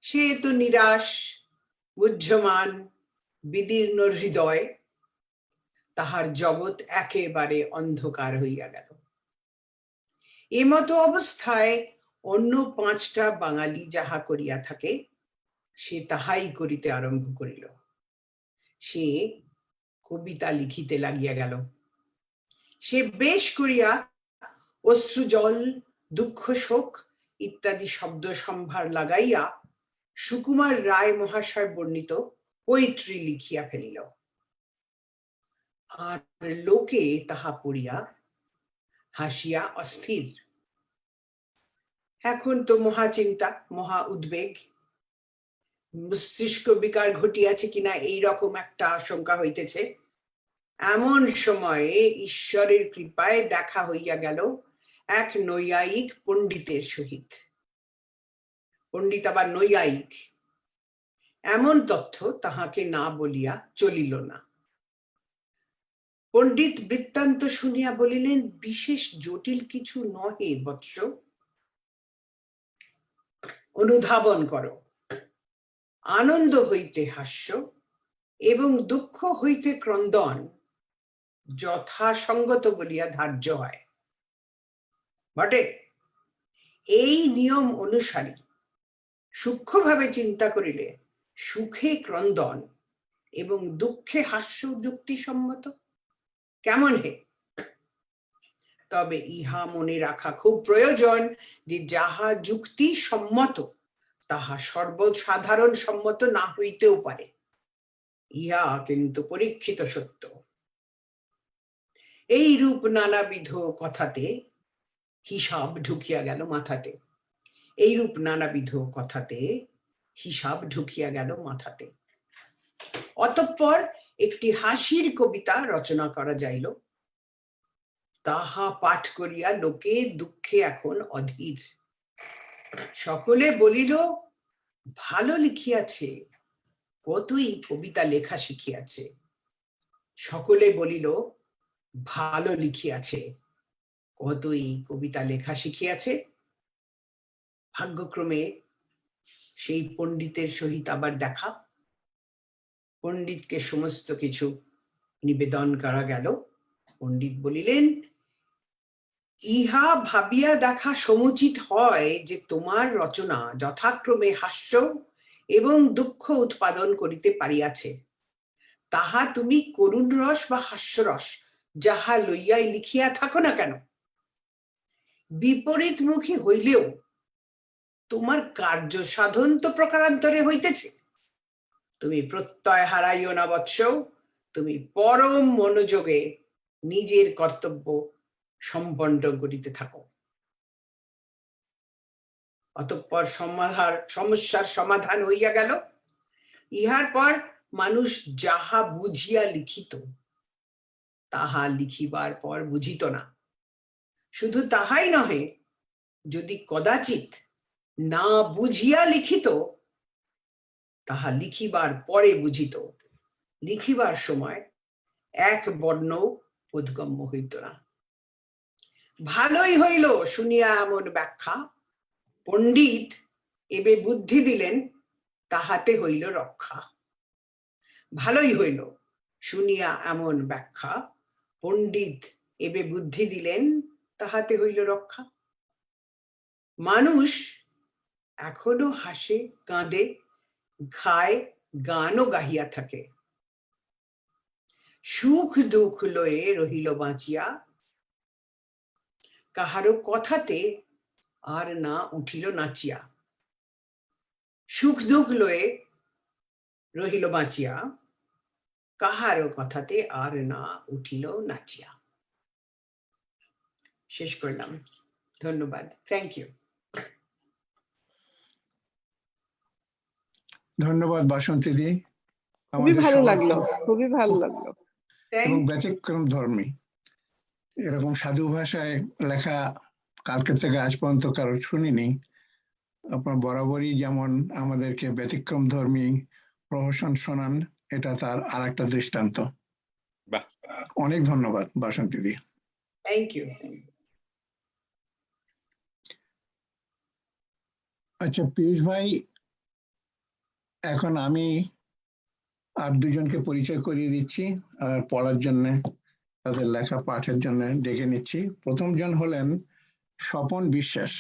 সে তো নিরাশ, মুহ্যমান, বিদীর্ণ হৃদয়, তাহার জগৎ একেবারে অন্ধকার হইয়া গেল। এমতো অবস্থায় অন্য 5টা বাঙালি যাহা করিয়া থাকে, সে তাহাই করিতে আরম্ভ করিল। সে কবিতা লিখিতে লাগিয়া গেল। সে বেশ করিয়া অশ্রুজল, দুঃখ, শোক ইত্যাদি শব্দ সম্ভার লাগাইয়া সুকুমার রায় মহাশয় বর্ণিত পোয়েট্রি লিখিয়া ফেলিল। আর লোকে তাহা পড়িয়া হাসিয়া অস্থির। এখন তো মহা চিন্তা, মহা উদ্বেগ, মস্তিষ্ক বিকার ঘটিয়াছে কিনা এইরকম একটা আশঙ্কা হইতেছে। এমন সময়ে ঈশ্বরের কৃপায় দেখা হইয়া গেল এক নৈয়ায়িক পণ্ডিতের সহিত। পণ্ডিত আবার নৈয়ায়িক, এমন তথ্য তাহাকে না বলিয়া চলিল না। পণ্ডিত বৃত্তান্ত শুনিয়া বলিলেন, বিশেষ জটিল কিছু নহে বৎস, অনুধাবন করো। আনন্দ হইতে হাস্য এবং দুঃখ হইতে ক্রন্দন যথাসঙ্গত বলিয়া ধার্য হয় বটে। এই নিয়ম অনুসারে সূক্ষ্মভাবে চিন্তা করিলে সুখে ক্রন্দন এবং দুঃখে হাস্য যুক্তিসম্মত। কেমন হে? তবে ইহা মনে রাখা খুব প্রয়োজন যে যাহা যুক্তি সম্মত তাহা সর্বসাধারণ সম্মত না হইতেও পারে। ইহা কিন্তু পরীক্ষিত সত্য। এই রূপ নানাবিধ কথাতে হিসাব ঢুকিয়া গেল মাথাতে। এইরূপ নানাবিধ কথাতে হিসাব ঢুকিয়া গেল মাথাতে। অতঃপর একটি হাসির কবিতা রচনা করা যাইল। তাহা পাঠ করিয়া লোকে দুঃখে এখন অধীর। সকলে বলিল, ভালো লিখিয়াছে, কতই কবিতা লেখা শিখিয়াছে। সকলে বলিল, ভালো লিখিয়াছে, কতই কবিতা লেখা শিখিয়াছে। ভাগ্যক্রমে সেই পণ্ডিতের সহিত আবার দেখা। পণ্ডিতকে সমস্ত কিছু নিবেদন করা গেল। পণ্ডিত বলিলেন, ইহা ভাবিয়া দেখা সমুচিত হয় যে তোমার রচনা যথাক্রমে হাস্য এবং দুঃখ উৎপাদন করিতে পারিয়াছে। তাহা তুমি করুণ রস বা হাস্যরস যাহা লইয়াই লিখিয়া থাকো না কেন, বিপরীতমুখী হইলেও তোমার কার্য সাধন তো প্রকারান্তরে হইতেছে। তুমি প্রত্যয় হারাইও না বৎস, তুমি পরম মনোযোগে নিজের কর্তব্য সম্পন্ন করিতে থাকো। অতঃপর সমস্যার সমাধান হইয়া গেল। ইহার পর মানুষ যাহা বুঝিয়া লিখিত তাহা লিখিবার পর বুঝিত না। শুধু তাহাই নহে, যদি কদাচিৎ না বুঝিয়া লিখিত তাহা লিখিবার পরে বুঝিত। লিখিবার সময় এক বর্ণ বোধগম্য হইত না। ভালোই হইল শুনিয়া এমন ব্যাখ্যা। পণ্ডিত এবে বুদ্ধি দিলেন, তাহাতে হইল রক্ষা। ভালোই হইল শুনিয়া এমন ব্যাখ্যা। পণ্ডিত এবে বুদ্ধি দিলেন, তাহাতে হইল রক্ষা। মানুষ এখনো হাসে, কাঁদে, খায়, গানও গাহিয়া থাকে। সুখ দুঃখ লয়ে রহিল বাঁচিয়া, কাহারো কথাতে আর না উঠিল নাচিয়া। সুখ দুঃখ লয়ে রহিল বাঁচিয়া, কাহারো কথাতে আর না উঠিল নাচিয়া। শেষ করলাম। ধন্যবাদ। Thank you. ধন্যবাদ বাসন্তী দি। খুবই আমাদের ভালো সবার লাগলো, তো- খুবই ভালো লাগলো। এবং থ্যাংক ব্যতিক্রম ধর্মী এরকম সাধু ভাষায় লেখা কালকে থেকে আজ পর্যন্ত কারো শুনিনি। আপনার বরাবরই যেমন আমাদেরকে ব্যতিক্রম ধর্মী প্রহসন শোনান, এটা তার আর একটা দৃষ্টান্ত। বাহ। অনেক ধন্যবাদ বাসন্তী দি। ইউ। আচ্ছা পীযূষ ভাই, এখন আমি আর দুজনকে পরিচয় করিয়ে দিচ্ছি আর পড়ার জন্য তাদের লেখা পাঠের জন্য ডেকে নিচ্ছি। প্রথম জন হলেন স্বপন বিশ্বাস।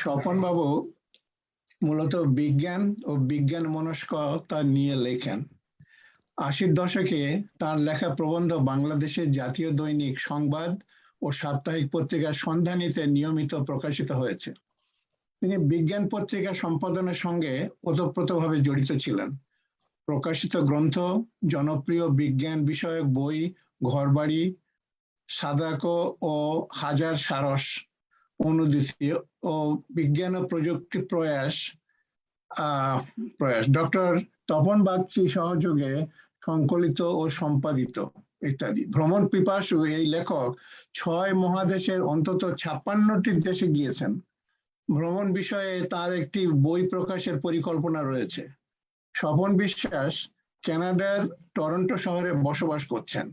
স্বপন বাবু মূলত বিজ্ঞান ও বিজ্ঞান মনস্কতা নিয়ে লেখেন। 80-র দশকে তার লেখা প্রবন্ধ বাংলাদেশের জাতীয় দৈনিক সংবাদ ও সাপ্তাহিক পত্রিকা সন্ধানীতে নিয়মিত প্রকাশিত হয়েছে। তিনি বিজ্ঞান পত্রিকা সম্পাদনের সঙ্গে ওতপ্রোতভাবে জড়িত ছিলেন। প্রকাশিত গ্রন্থ, জনপ্রিয় বিজ্ঞান বিষয়ক বই ঘরবাড়ি, সাদাকো ও হাজার সারস অনুদিতি ও বিজ্ঞান ও প্রযুক্তি প্রয়াস ডক্টর তপন বাগচি সহযোগে সংকলিত ও সম্পাদিত ইত্যাদি। ভ্রমণ পিপাসু এই লেখক 6 মহাদেশের অন্তত 56টি দেশে গিয়েছেন। ভ্রমণ বিষয়ে তার একটি বই প্রকাশের পরিকল্পনা রয়েছে। স্বপন বিশ্বাস কানাডার টরন্টো শহরে বসবাস করছেন।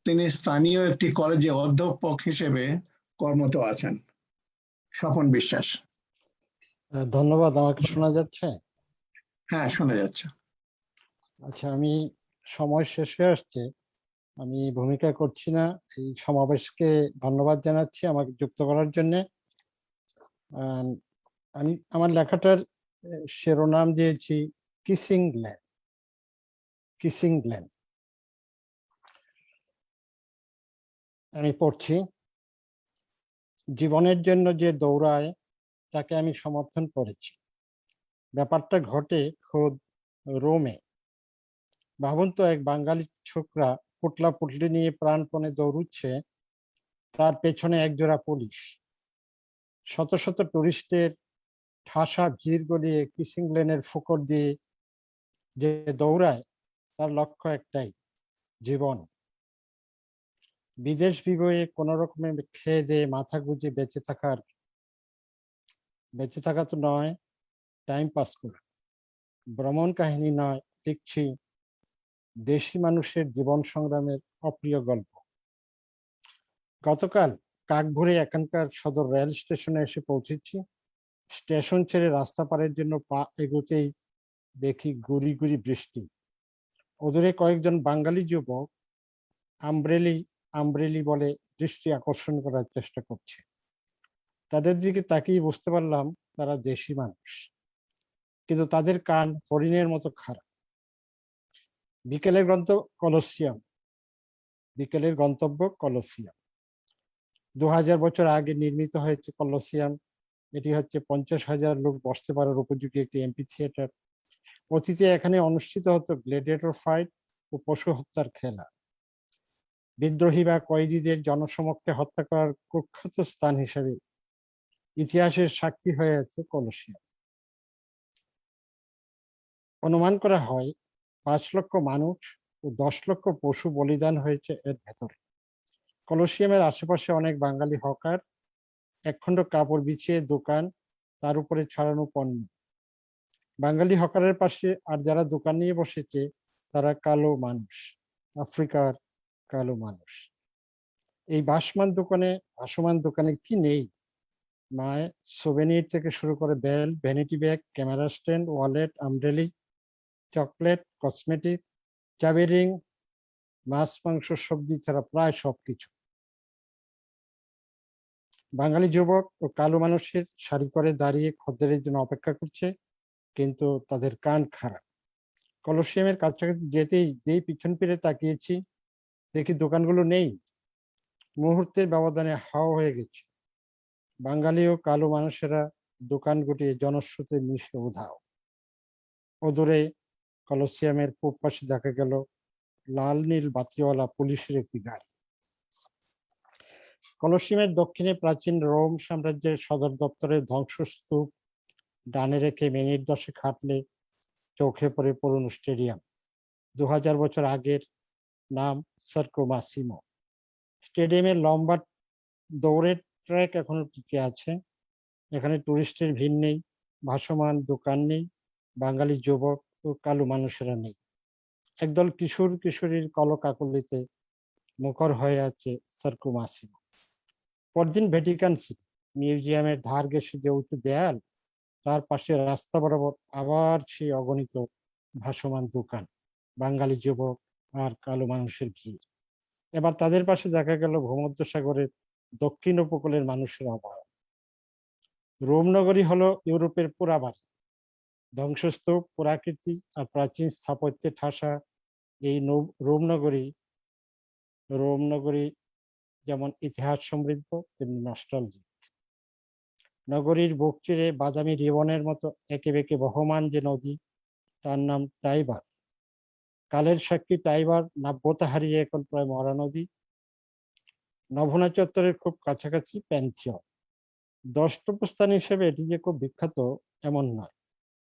তিনি স্থানীয় একটি কলেজে অধ্যাপক হিসেবে কর্মরত আছেন। স্বপন বিশ্বাস। ধন্যবাদ। আমাকে শোনা যাচ্ছে? হ্যাঁ, শোনা যাচ্ছে। আচ্ছা, আমি সময় শেষ হয়ে আসছে, আমি ভূমিকা করছি না। এই সমাবেশকে ধন্যবাদ জানাচ্ছি আমাকে যুক্ত করার জন্য। আমি আমার লেখাটার শিরোনাম দিয়েছি কিসিং ল্যান্ড। Kissing land. আমি পড়ছি। জীবনের জন্য যে দৌড়ায় তাকে আমি সমর্থন করেছি। ব্যাপারটা ঘটে খোদ রোমে। ভাবুন তো, এক বাঙালি ছোকরা পুটলা পুটলি নিয়ে প্রাণপণে দৌড়ুচ্ছে, তার পেছনে একজোড়া পুলিশ। শত শত টুরিস্টের ঠাসা ভিড় গলিয়ে কিসিং লেনের ফুকর দিয়ে যে দৌড়ায়, তার লক্ষ্য একটাই, জীবন। বিদেশ বিভয়ে কোনো রকমে খেয়ে দিয়ে মাথা গুঁজে বেঁচে থাকা তো নয়, টাইম পাস করা। ভ্রমণ কাহিনী নয়, লিখছি দেশি মানুষের জীবন সংগ্রামের অপ্রিয় গল্প। গতকাল কাকভোরে এখানকার সদর রেল স্টেশনে এসে পৌঁছেছি। স্টেশন ছেড়ে রাস্তা পারের জন্য পা এগোতেই দেখি গুড়ি গুড়ি বৃষ্টি। ওদূরে কয়েকজন বাঙালি যুবক আমব্রেলি বলে দৃষ্টি আকর্ষণ করার চেষ্টা করছে। তাদের দিকে তাকিয়ে বুঝতে পারলাম তারা দেশি মানুষ, কিন্তু তাদের কান হরিণের মতো খারাপ। বিকেলের গন্তব্য কলোসিয়াম। 2000 বছর আগে নির্মিত হয়েছে কলোসিয়াম। এটি হচ্ছে 50,000 লোক বসতে পারার উপযোগী একটি এমপি থিয়েটার। অতীতে এখানে অনুষ্ঠিত হতো গ্ল্যাডিয়েটর ফাইট ও পশু হত্যার খেলা। বিদ্রোহী বা কয়েদিদের জনসমক্ষে হত্যা করার কুখ্যাত স্থান হিসেবে ইতিহাসের সাক্ষী হয়ে আছে কলোসিয়াম। অনুমান করা হয় 5 লক্ষ মানুষ ও 10 লক্ষ পশু বলিদান হয়েছে এর ভেতরে। কলোসিয়ামের আশেপাশে অনেক বাঙালি হকার, একখণ্ড কাপড় বিছিয়ে দোকান, তার উপরে ছড়ানো পণ্য। বাঙালি হকারের পাশে আর যারা দোকান নিয়ে বসেছে তারা কালো মানুষ, আফ্রিকার কালো মানুষ। এই ভাসমান দোকানে কি নেই? মায় সোভেনির থেকে শুরু করে bell, vanity bag, camera stand, wallet, umbrella, chocolate, cosmetic, চাবি রিং, মাছ মাংস সবজি ছাড়া প্রায় সবকিছু। বাঙালি যুবক ও কালো মানুষের সারি করে দাঁড়িয়ে খদ্দেরের জন্য অপেক্ষা করছে, কিন্তু তাদের কান খারাপ। কলোসিয়ামের কাছাকাছি যেই পিছন ফিরে তাকিয়েছি, দেখি দোকানগুলো নেই। মুহূর্তের ব্যবধানে হাওয়া হয়ে গেছে। বাঙালি ও কালো মানুষেরা দোকান গুটিয়ে জনস্রোতে মিশে উধাও। ওদূরে কলোসিয়ামের পূব পাশে দেখা গেল লাল নীল বাতিওয়ালা পুলিশের একটি গাড়ি। কলোসিয়ামের দক্ষিণে প্রাচীন রোম সাম্রাজ্যের সদর দপ্তরের ধ্বংসস্তূপ ডানে রেখে মিনিট 10 হাঁটলে চোখে পড়ে পুরনো স্টেডিয়াম। 2000 বছর আগের নাম সার্কো মাসিমো। স্টেডিয়ামের লম্বা দৌড়ের ট্র্যাক এখনো টিকে আছে। এখানে টুরিস্টের ভিড় নেই, ভাসমান দোকান নেই, বাঙালি যুবক ও কালো মানুষেরা নেই। একদল কিশোর কিশোরীর কলকাকলিতে মুখর হয়ে আছে সার্কো মাসিমো। পরদিন ভ্যাটিকান সিটি মিউজিয়ামের ধার ঘেঁষে যে উঁচু দেয়াল, তার পাশে রাস্তা বরাবর আবার সেই অগণিত ভাসমান দোকান, বাঙালি যুবক আর কালো মানুষের ভিড়। এবার তাদের পাশে দেখা গেল ভূমধ্যসাগরের দক্ষিণ উপকূলের মানুষের অভাব। রোম নগরী হলো ইউরোপের পোড়াবাড়ি। ধ্বংসস্তূপ, পুরাকীর্তি আর প্রাচীন স্থাপত্যে ঠাসা এই রোম নগরী যেমন ইতিহাস সমৃদ্ধ, তেমনি নস্টালজিক। নগরীর বুক চিরে বাদামি রিবনের মতো একে বেঁকে বহমান যে নদী, তার নাম টাইবার। কালের সাক্ষী টাইবার নাব্যতা হারিয়ে এখন প্রায় মরা নদী। নভনা চত্বরের খুব কাছাকাছি প্যান্থিয়ন। দর্শনীয় হিসেবে এটি যে খুব বিখ্যাত এমন নয়,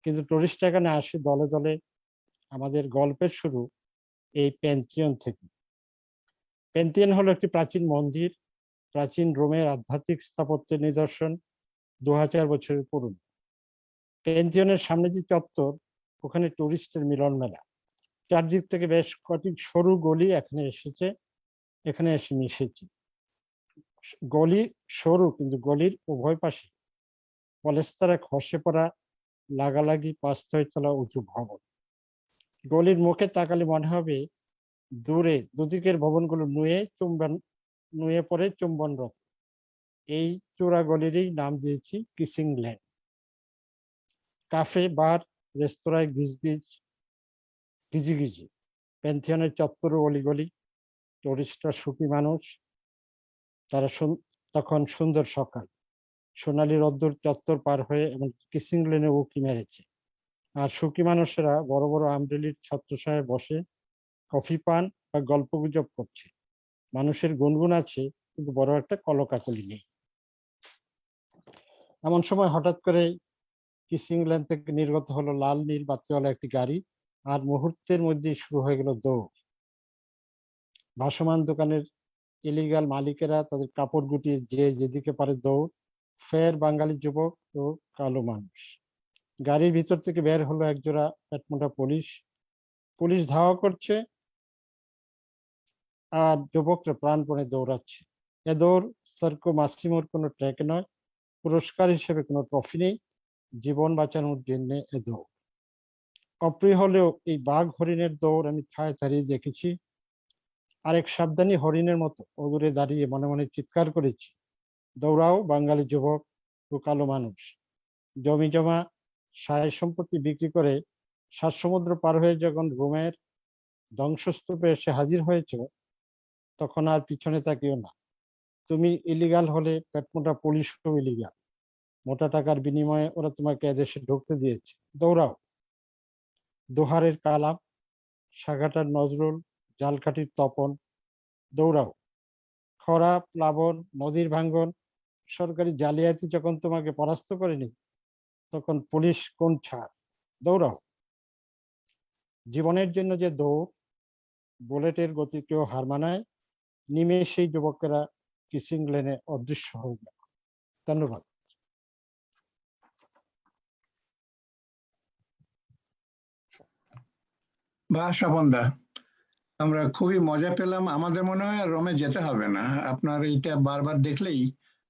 কিন্তু টুরিস্ট এখানে আসে দলে দলে। আমাদের গল্পের শুরু এই প্যান্থিয়ন থেকে। প্যান্থিয়ন হলো একটি প্রাচীন মন্দির, প্রাচীন রোমের আধ্যাত্মিক স্থাপত্যের নিদর্শন, 2000 বছরের পুরনো। প্যান্থিয়নের সামনে যে চত্বর, ওখানে টুরিস্টের মিলন মেলা। চারদিক থেকে বেশ কটি সরু গলি এখানে এসে মিশেছি। গলি সরু, কিন্তু গলির উভয় পাশে পলেস্তারা খসে পড়া লাগালাগি 5 তলা উঁচু ভবন। গলির মুখে তাকালে মনে হবে দূরে দুদিকের ভবনগুলো নুয়ে পড়ে চুম্বনরত। এই চূড়া গলিরই নাম দিয়েছি কিসিং ল্যান্ড। কাফে, বার, রেস্তোরাঁয় গিজি। প্যান্থিয়নের চত্বর ও অলিগলি, টুরিস্টরা সুখী মানুষ। তখন সুন্দর সকাল, সোনালী রোদ্দুর চত্বর পার হয়ে এবং কিসিং লেনে উঁকি মেরেছে। আর সুখী মানুষেরা বড় বড় আমরেলির ছত্রছায়ায় বসে কফি পান বা গল্পগুজব করছে। মানুষের গুনগুন আছে, কিন্তু বড় একটা কলকাকলি নেই। এমন সময় হঠাৎ করে কিসিং লেন থেকে নির্গত হলো লাল নীল বাতিওয়ালা একটি গাড়ি, আর মুহূর্তের মধ্যেই শুরু হয়ে গেল দৌড়। ভাসমান দোকানের ইলিগাল মালিকেরা তাদের কাপড় গুটিয়ে যেদিকে পারে দৌড়, ফের বাঙালি যুবক ও কালো মানুষ। গাড়ির ভিতর থেকে বের হলো একজোড়া পেটমোটা পুলিশ ধাওয়া করছে, আর যুবকরা প্রাণপণে দৌড়াচ্ছে। এ দৌড় সার্কো মাসিমোর কোনো ট্র্যাক নয়, পুরস্কার হিসেবে কোনো ট্রফি নেই, জীবন বাঁচানোর জন্য এ দৌড়। অপ্রিয় হলেও এই বাঘ হরিণের দৌড় আমি ঠায় দাঁড়িয়ে দেখেছি। আরেক সাবধানী হরিণের মতো অদূরে দাঁড়িয়ে মনে মনে চিৎকার করেছি, দৌড়াও বাঙালি যুবক ও কালো মানুষ। জমি জমা সায় সম্পত্তি বিক্রি করে 7 সমুদ্র পার হয়ে যখন রোমের ধ্বংসস্তূপে এসে হাজির হয়েছ, তখন আর পিছনে তাকিও না। তুমি ইলিগাল হলে পেটমোটা পুলিশও ইলিগাল। মোটা টাকার বিনিময়ে ওরা তোমাকে এদেশে ঢুকতে দিয়েছে। দৌড়াও। দোহারের কালাম, সাগাটার নজরুল, জালকাঠির তপন, দৌড়াও। খরা, প্লাবন, নদীর ভাঙ্গন, সরকারি জালিয়াতি যখন তোমাকে পরাস্ত করেনি, তখন পুলিশ কোন ছাড়? দৌড়াও। জীবনের জন্য যে দৌড়, বুলেটের গতিকেও হার মানায়। নিমেষেই যুবকেরা কিসিং লেনে অদৃশ্য হয়ে গেল। ধন্যবাদ। বাহ স্বপনদা, আমরা খুবই মজা পেলাম। আমাদের মনে হয় আর রোমে যেতে হবে না। আপনার এইটা বারবার দেখলেই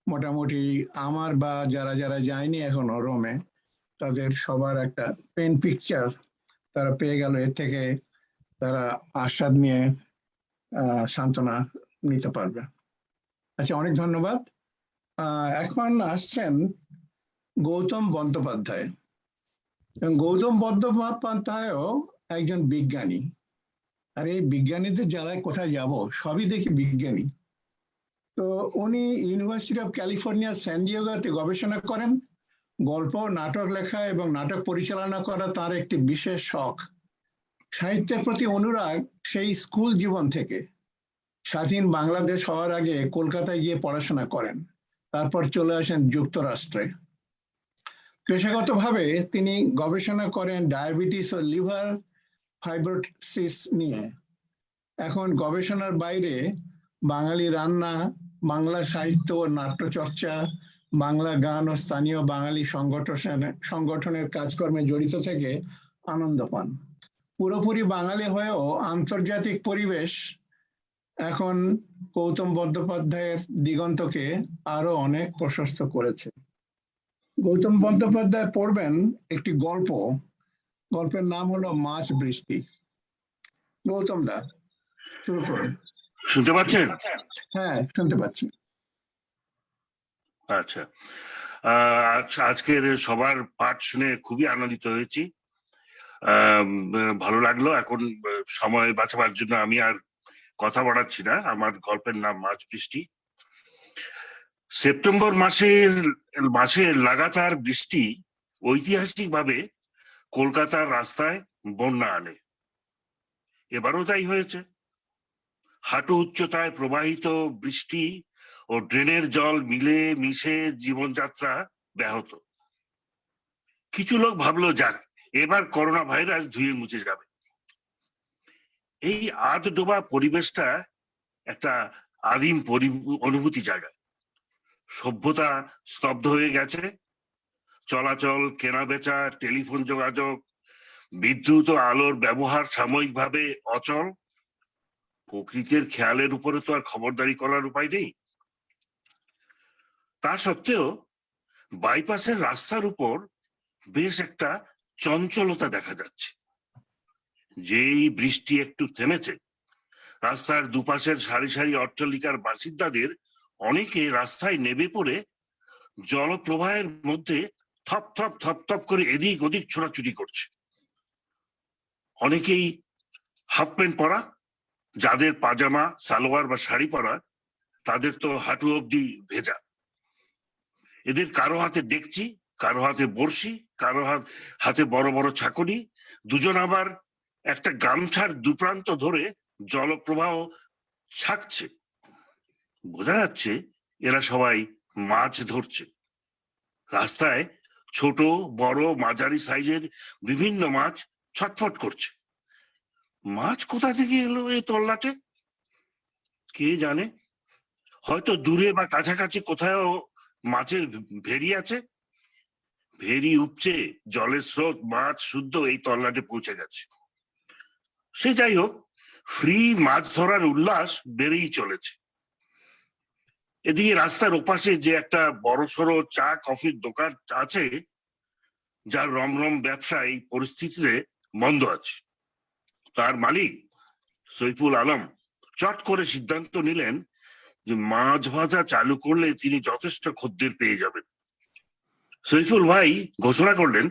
মোটামুটি আমার বা যারা যারা যায়নি এখনো রোমে, তাদের সবার একটা পেন পিকচার তারা পেয়ে গেল। এর থেকে তারা আস্বাদ নিয়ে সান্ত্বনা নিতে পারবে। আচ্ছা, অনেক ধন্যবাদ। এখন আসছেন গৌতম বন্দ্যোপাধ্যায়। গৌতম বন্দ্যোপাধ্যায়ও একজন বিজ্ঞানী। আর এই বিজ্ঞানীদের যারা কোথায় যাব, সবই দেখি বিজ্ঞানী। তো উনি ইউনিভার্সিটি অফ ক্যালিফোর্নিয়া স্যান ডিয়েগোতে গবেষণা করেন। গল্প, নাটক লেখা এবং নাটক পরিচালনা করা তার একটি বিশেষ শখ। সাহিত্যের প্রতি অনুরাগ সেই স্কুল জীবন থেকে। স্বাধীন বাংলাদেশ হওয়ার আগে কলকাতায় গিয়ে পড়াশোনা করেন, তারপর চলে আসেন যুক্তরাষ্ট্রে। পেশাগতভাবে তিনি গবেষণা করেন ডায়াবেটিস ও লিভার ফাইব্রোসিস নিয়ে। এখন গবেষণার বাইরে বাঙালি রান্না, বাংলা সাহিত্য ও নাট্যচর্চা, বাংলা গান ও স্থানীয় বাঙালি সংগঠনের কাজকর্মে জড়িত থেকে আনন্দ পান। পুরোপুরি বাঙালি হয়েও আন্তর্জাতিক পরিবেশ এখন গৌতম বন্দ্যোপাধ্যায়ের দিগন্তকে আরো অনেক প্রশস্ত করেছে। গৌতম বন্দ্যোপাধ্যায় পড়বেন একটি গল্প, গল্পের নাম হলো মাছ বৃষ্টি। গৌতম দা শুরু করুন। শুনতে পাচ্ছেন? হ্যাঁ, শুনতে পাচ্ছি। আচ্ছা, আজকের সবার পাঠ শুনে খুবই আনন্দিত হয়েছি। ভালো লাগলো। এখন সময় বাঁচাবার জন্য আমি আর কথা বাড়াচ্ছি না। আমার গল্পের নাম মাছ বৃষ্টি। সেপ্টেম্বর মাসের লাগাতার বৃষ্টি ঐতিহাসিকভাবে কলকাতার রাস্তায় বন্যা আনে। এবারও তাই হয়েছে। হাঁটু উচ্চতায় প্রবাহিত বৃষ্টি ও ড্রেনের জল মিলে মিশে জীবনযাত্রা ব্যাহত। কিছু লোক ভাবলো যাক, এবার করোনা ভাইরাস ধুয়ে মুছে যাবে। এই আধ ডোবা পরিবেশটা একটা আদিম অনুভূতি জায়গা। সভ্যতা স্তব্ধ হয়ে গেছে। চলাচল, কেনাবেচা, টেলিফোন যোগাযোগ, বিদ্যুৎ ও আলোর ব্যবহার সাময়িকভাবে অচল। প্রকৃতির খেয়ালের উপরে তো আর খবরদারি করার উপায় নেই। তা সত্ত্বেও বাইপাসের রাস্তার উপর বেশ একটা চঞ্চলতা দেখা যাচ্ছে। যেই বৃষ্টি একটু থেমেছে, রাস্তার দুপাশের সারি সারি অট্টালিকার বাসিন্দাদের অনেকে রাস্তায় নেমে পড়ে জলপ্রবাহের মধ্যে থপ থপ থপ থপ করে এদিক ওদিক ছোটাছুটি করছে। অনেকেই হাফ প্যান্ট পরা, যাদের পাজামা, সালোয়ার বা শাড়ি পরা তাদের তো হাঁটু অব্দি ভেজা। এদের কারো হাতে ডেকচি, কারো হাতে বড়শি, কারো হাতে বড় বড় ছাকনি। দুজন আবার একটা গামছার দুপ্রান্ত ধরে জলপ্রবাহ ছাকছে। বোঝা যাচ্ছে এরা সবাই মাছ ধরছে। রাস্তায় ছোট, বড়, মাঝারি সাইজের বিভিন্ন মাছ ছটফট করছে। মাছ কোথা থেকে এলো এই তল্লাটে কে জানে। হয়তো দূরে বা কাছাকাছি কোথাও মাছের ভেড়ি আছে। ভেড়ি উপচে জলের স্রোত মাছ শুদ্ধ এই তল্লাটে পৌঁছে গেছে। সে যাই হোক, ফ্রি মাছ ধরার উল্লাস বেড়েই চলেছে। এদিকে রাস্তার ওপাশে যে একটা বড়সড় চা কফির দোকান আছে, যার রমরম ব্যবসা এই পরিস্থিতিতে বন্ধ আছে, তার মালিক সৈফুল আলম চট করে সিদ্ধান্ত নিলেন যে মাছ ভাজা চালু করলে তিনি যথেষ্ট খদ্দের পেয়ে যাবেন। সৈফুল ভাই ঘোষণা করলেন,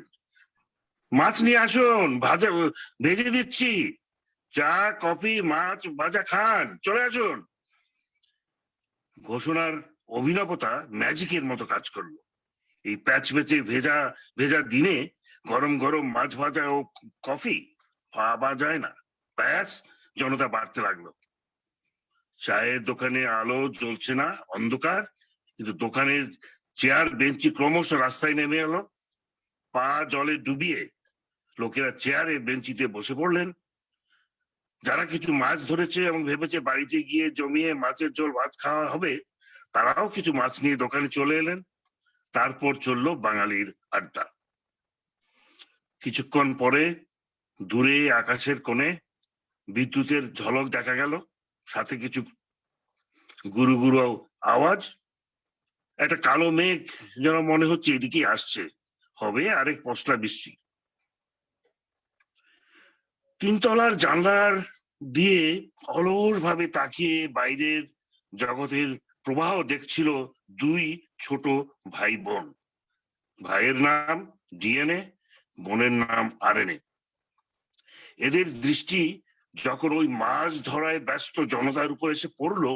মাছ নিয়ে আসুন, ভেজে দিচ্ছি, চা কফি মাছ ভাজা খান, চলে আসুন। ঘোষণার অভিনবতা ম্যাজিকের মতো কাজ করলো। এই প্যাচ প্যাচে ভেজা ভেজা দিনে গরম গরম মাছ ভাজা ও কফি পাওয়া যায় না। ব্যাস, জনতা বাড়তে লাগলো। চায়ের দোকানে আলো জ্বলছে না, অন্ধকার, কিন্তু দোকানের চেয়ার বেঞ্চি ক্রমশ রাস্তায় নেমে এলো। পা জলে ডুবিয়ে লোকেরা চেয়ারে বেঞ্চিতে বসে পড়লেন। যারা কিছু মাছ ধরেছে এবং ভেবেছে বাড়িতে গিয়ে জমিয়ে মাছের ঝোল ভাত খাওয়া হবে, তারাও কিছু মাছ নিয়ে দোকানে চলে এলেন। তারপর চললো বাঙালির আড্ডা। কিছুক্ষণ পরে দূরে আকাশের কোণে বিদ্যুতের ঝলক দেখা গেল, সাথে কিছু গুরু গুরু আওয়াজ। একটা কালো মেঘ যেন মনে হচ্ছে এদিকে আসছে, হবে আরেক পশলা বৃষ্টি। তিনতলার জানলার দিয়ে অলস ভাবে তাকিয়ে বাইরের জগতের প্রবাহ দেখছিল দুই ছোট ভাই বোন। ভাইয়ের নাম ডিএনএ, বোনের নাম আরএনএ। এদের দৃষ্টি যখন ওই মাছ ধরায় ব্যস্ত জনতার উপর এসে পড়লো,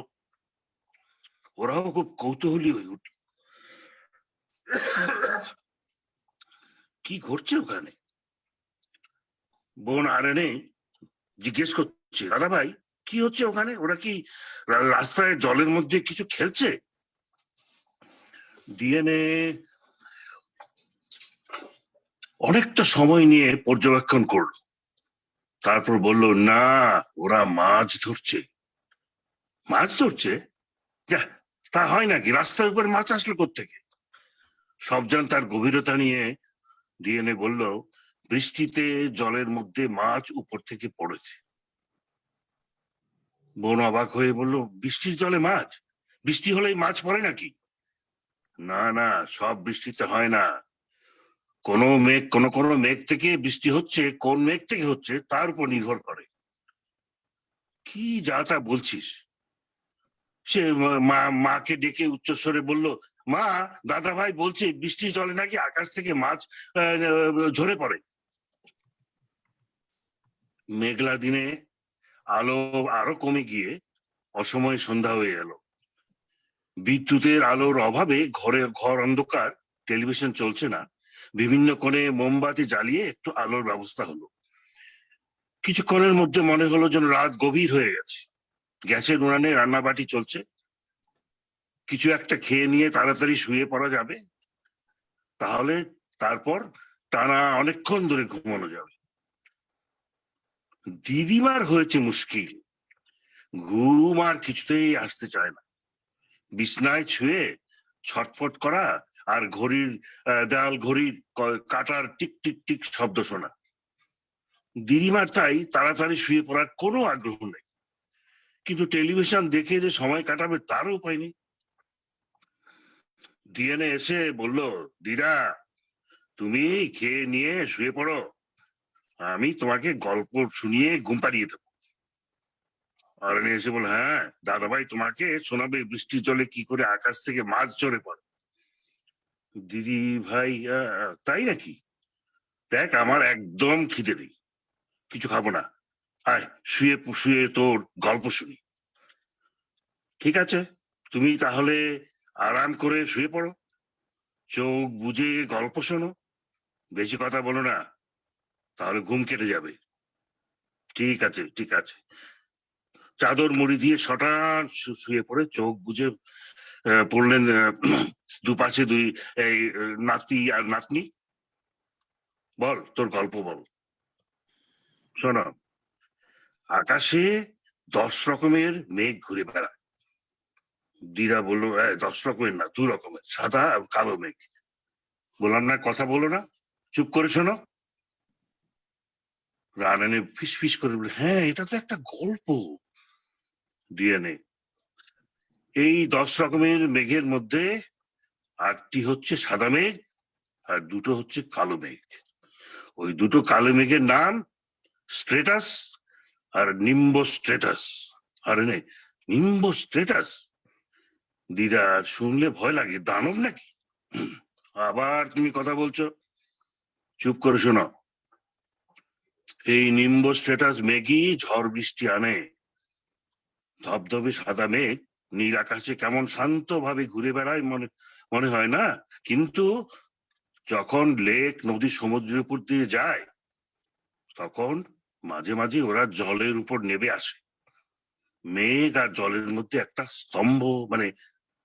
ওরাও খুব কৌতূহলী হয়ে উঠল। কি ঘটছে ওখানে? বোন আরএনএ জিজ্ঞেস করছে, দাদা ভাই কি হচ্ছে ওখানে? ওরা কি রাস্তায় জলের মধ্যে কিছু খেলছে? ডিএনএ অনেকটা সময় নিয়ে পর্যবেক্ষণ করলো, তারপর বলল, না, ওরা মাছ ধরছে। মাছ ধরছে? যাহ, তা হয় নাকি? রাস্তার উপর মাছ আসলো কোত্থেকে? সবজন তার গভীরতা নিয়ে ডিএনএ বলল, বৃষ্টিতে জলের মধ্যে মাছ উপর থেকে পড়েছে। বোন অবাক হয়ে বলল, বৃষ্টির জলে মাছ? বৃষ্টি হলেই মাছ পড়ে নাকি? না না, সব বৃষ্টিতে হয় না। কোনো মেঘ, কোনো মেঘ থেকে বৃষ্টি হচ্ছে, কোন মেঘ থেকে হচ্ছে তার উপর নির্ভর করে। কি যা তা বলছিস? সে মাকে ডেকে উচ্চস্বরে বলল, মা, দাদা ভাই বলছে বৃষ্টির জলে নাকি আকাশ থেকে মাছ ঝরে পড়ে। মেঘলা দিনে আলো আরো কমে গিয়ে অসময়ে সন্ধ্যা হয়ে গেল। বিদ্যুতের আলোর অভাবে ঘর অন্ধকার, টেলিভিশন চলছে না। বিভিন্ন কোণে মোমবাতি জ্বালিয়ে একটু আলোর ব্যবস্থা হলো। কিছুক্ষণের মধ্যে মনে হলো যেন রাত গভীর হয়ে গেছে। গ্যাসের উনানে রান্নাবাটি চলছে। কিছু একটা খেয়ে নিয়ে তাড়াতাড়ি শুয়ে পড়া যাবে, তাহলে তারপর টানা অনেকক্ষণ ধরে ঘুমানো যাবে। দিদিমার হয়েছে মুশকিল, ঘুম আর কিছুতেই আসতে চায় না। বিছনায় ছুঁয়ে ছটফট করা আর দেয়াল ঘড়ির কাটার টিক টিক টিক শব্দ শোনা। দিদিমার তাই তাড়াতাড়ি শুয়ে পড়ার কোনো আগ্রহ নেই, কিন্তু টেলিভিশন দেখে যে সময় কাটাবে তারও উপায় নেই। ডিএনএ এসে বলল, দিদা, তুমি খেয়ে নিয়ে শুয়ে পড়ো, আমি তোমাকে গল্প শুনিয়ে ঘুম পাড়িয়ে দেবো। আর এসে বল, হ্যাঁ, দাদাভাই তোমাকে শোনাবে বৃষ্টির জলে কি করে আকাশ থেকে মাছ ঝরে পড়ে। দিদি ভাই, তাই নাকি? দেখ, আমার একদম খিদে নেই, কিছু খাবো না, আয় শুয়ে শুয়ে তোর গল্প শুনি। ঠিক আছে, তুমি তাহলে আরাম করে শুয়ে পড়ো, চোখ বুজে গল্প শোনো, বেশি কথা বলো না, তাহলে ঘুম কেটে যাবে। ঠিক আছে, ঠিক আছে। চাদর মুড়ি দিয়ে শটান শুয়ে পড়ে চোখ বুজে পড়লেন দুপাশে দুই এই নাতি আর নাতনি। বল, তোর গল্প বল। শোনো, আকাশে 10 রকমের মেঘ ঘুরে বেড়ায়। দিদা বললো, 10 রকমের না, 2 রকমের, সাদা আর কালো মেঘ। বললাম না, কথা বলো না, চুপ করে শোনো। রানানে ফিস ফিস করে বলে, হ্যাঁ, এটা তো একটা গল্প। ডিএনএ, এই 10 রকমের মেঘের মধ্যে 8টি হচ্ছে সাদা মেঘ আর 2টো হচ্ছে কালো মেঘ। ওই 2টো কালো মেঘের নাম স্ট্রেটাস আর নিম্বোস্ট্রেটাস। আরে নে, নিম্বোস্ট্রেটাস? দিদা, শুনলে ভয় লাগে, দানব নাকি? আবার তুমি কথা বলছো, চুপ করে শোনো। এই নিম্বোস্ট্রেটাস মেঘই ঝড় বৃষ্টি আনে। ধবধবে সাদা মেঘ নীল আকাশে কেমন শান্ত ভাবে ঘুরে বেড়ায় মনে হয় না, কিন্তু যখন লেক, নদী, সমুদ্রের উপর দিয়ে যায়, তখন মাঝে মাঝে ওরা জলের উপর নেমে আসে। মেঘ আর জলের মধ্যে একটা স্তম্ভ, মানে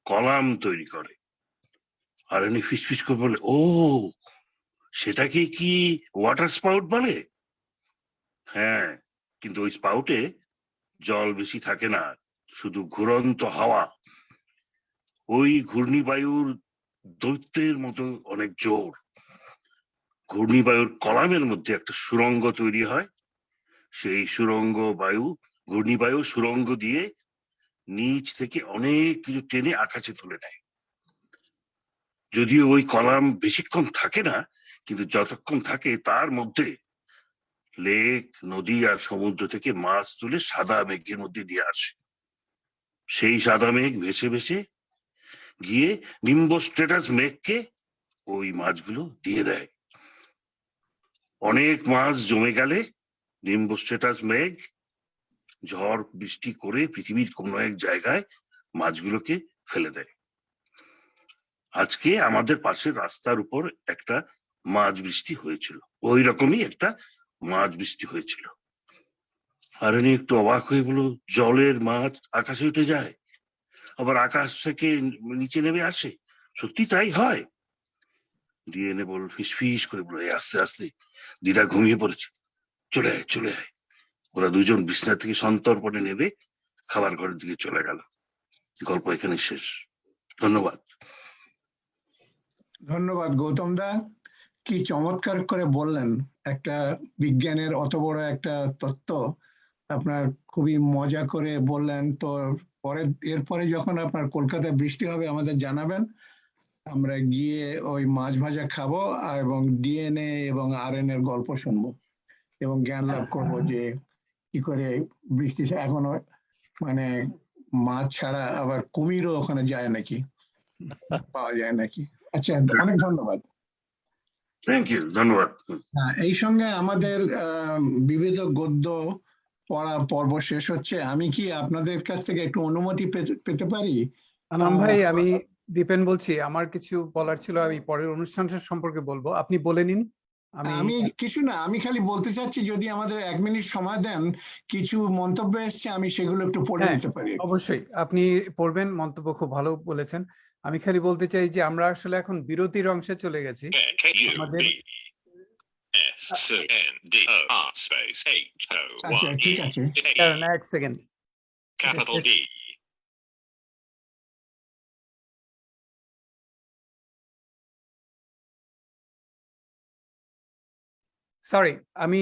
কলাম তৈরি করে। আর এমনি ফিসফিস করে বলে, ও, সেটাকে কি ওয়াটার স্পাউট বলে? হ্যাঁ, কিন্তু ওই স্পাউটে জল বেশি থাকে না, শুধু ঘুরন্ত হাওয়া। ওই ঘূর্ণিবায়ুর দৈত্যের মতো অনেক জোর। ঘূর্ণিবায়ুর কলামের মধ্যে একটা সুড়ঙ্গ তৈরি হয়। সেই ঘূর্ণিবায়ু সুড়ঙ্গ দিয়ে নিচ থেকে অনেক কিছু টেনে আকাশে তুলে নেয়। যদিও ওই কলাম বেশিক্ষণ থাকে না, কিন্তু যতক্ষণ থাকে তার মধ্যে লেক, নদী আর সমুদ্র থেকে মাছ তুলে সাদা মেঘের মধ্যে দিয়ে আসে। সেই সাদা মেঘ ভেসে ভেসে গিয়ে নিম্বোস্ট্রেটাস মেঘকে ওই মাছগুলো দিয়ে দেয়। অনেক মাছ জমে গেলে নিম্বোস্ট্রেটাস মেঘ ঝড় বৃষ্টি করে পৃথিবীর কোনো এক জায়গায় মাছগুলোকে ফেলে দেয়। আজকে আমাদের পাশের রাস্তার উপর একটা মাছ বৃষ্টি হয়েছিল, ওই রকমই একটা মাছ বৃষ্টি হয়েছিল। আর উনি একটু অবাক হয়ে বলল, জলের মাছ আকাশে উঠে যায়, আবার আকাশ থেকে নিচে নেমে আসে? সত্যি তাই হয়? ডিএনএ বল ফিস করে বলে আস্তে আস্তে দিদা ঘুমিয়ে পড়েছে, চলে আয় চলে আয়। ওরা দুজন বিছনা থেকে সন্তর্পণে নেবে খাবার ঘরের দিকে চলে গেল। গল্প এখানে শেষ। ধন্যবাদ। ধন্যবাদ গৌতম দা, কি চমৎকার করে বললেন একটা বিজ্ঞানের অত বড় একটা তত্ত্ব আপনার খুবই মজা করে বললেন। তো এরপরে যখন আপনার কলকাতায় বৃষ্টি হবে আমাদের জানাবেন, আমরা গিয়ে ওই মাছ ভাজা খাবো এবং ডিএনএ এবং আরএনএ এর গল্প শুনবো এবং জ্ঞান লাভ করবো যে কি করে বৃষ্টি এখনো মানে মাছ ছাড়া আবার কুমিরও ওখানে যায় নাকি, পাওয়া যায় নাকি। আচ্ছা, অনেক ধন্যবাদ। থ্যাংক ইউ, ধন্যবাদ। এই সঙ্গে আমাদের বিবিধ গদ্য পড়া পর্ব শেষ হচ্ছে। আমি কি আপনাদের কাছ থেকে একটু অনুমতি পেতে পারি? আনাম ভাই, আমি দীপেন বলছি। আমার কিছু বলার ছিল, আমি পরের অনুষ্ঠানটা সম্পর্কে বলবো, আপনি বলে নিন। আমি কিছু না, আমি খালি বলতে চাচ্ছি যদি আমাদের 1 মিনিট সময় দেন, কিছু মন্তব্য এসছে আমি সেগুলো একটু পড়ে নিতে পারি। অবশ্যই আপনি পড়বেন, মন্তব্য খুব ভালো বলেছেন। আমি খালি বলতে চাই যে আমরা আসলে এখন বিরতির অংশে চলে গেছি। আমাদের আচ্ছা ঠিক আছে, এক সেকেন্ড। সরি, আমি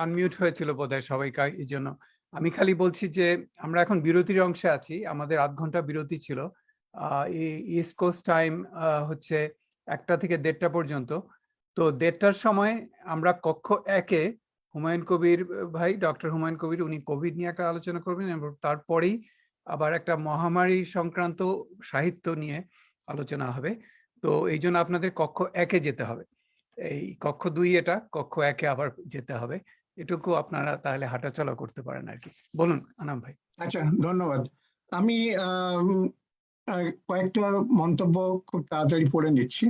আনমিউট হয়েছিল বোধহয় সবাইকে, এই জন্য আমি খালি বলছি যে আমরা এখন বিরতির অংশে আছি। আমাদের 8 ঘন্টা বিরতি ছিল। ইস্ট কোস্ট টাইম হচ্ছে 1টা থেকে 1:30 পর্যন্ত। তো 1:30টার সময় আমরা কক্ষ 1-এ হুমায়ুন কবির ভাই, ডক্টর হুমায়ুন কবির, উনি কোভিড নিয়ে একটা আলোচনা করবেন এবং তারপরেই আবার একটা মহামারী সংক্রান্ত সাহিত্য নিয়ে আলোচনা হবে। তো এই জন্য আপনাদের কক্ষ 1-এ যেতে হবে। এই কক্ষ 2 এটা, কক্ষ 1-এ আবার যেতে হবে। এটুকু আপনারা তাহলে হাঁটাচলা করতে পারেন আর কি। বলুন আনাম ভাই। আচ্ছা ধন্যবাদ। আমি কয়েকটা মন্তব্য খুব তাড়াতাড়ি পড়ে নিচ্ছি।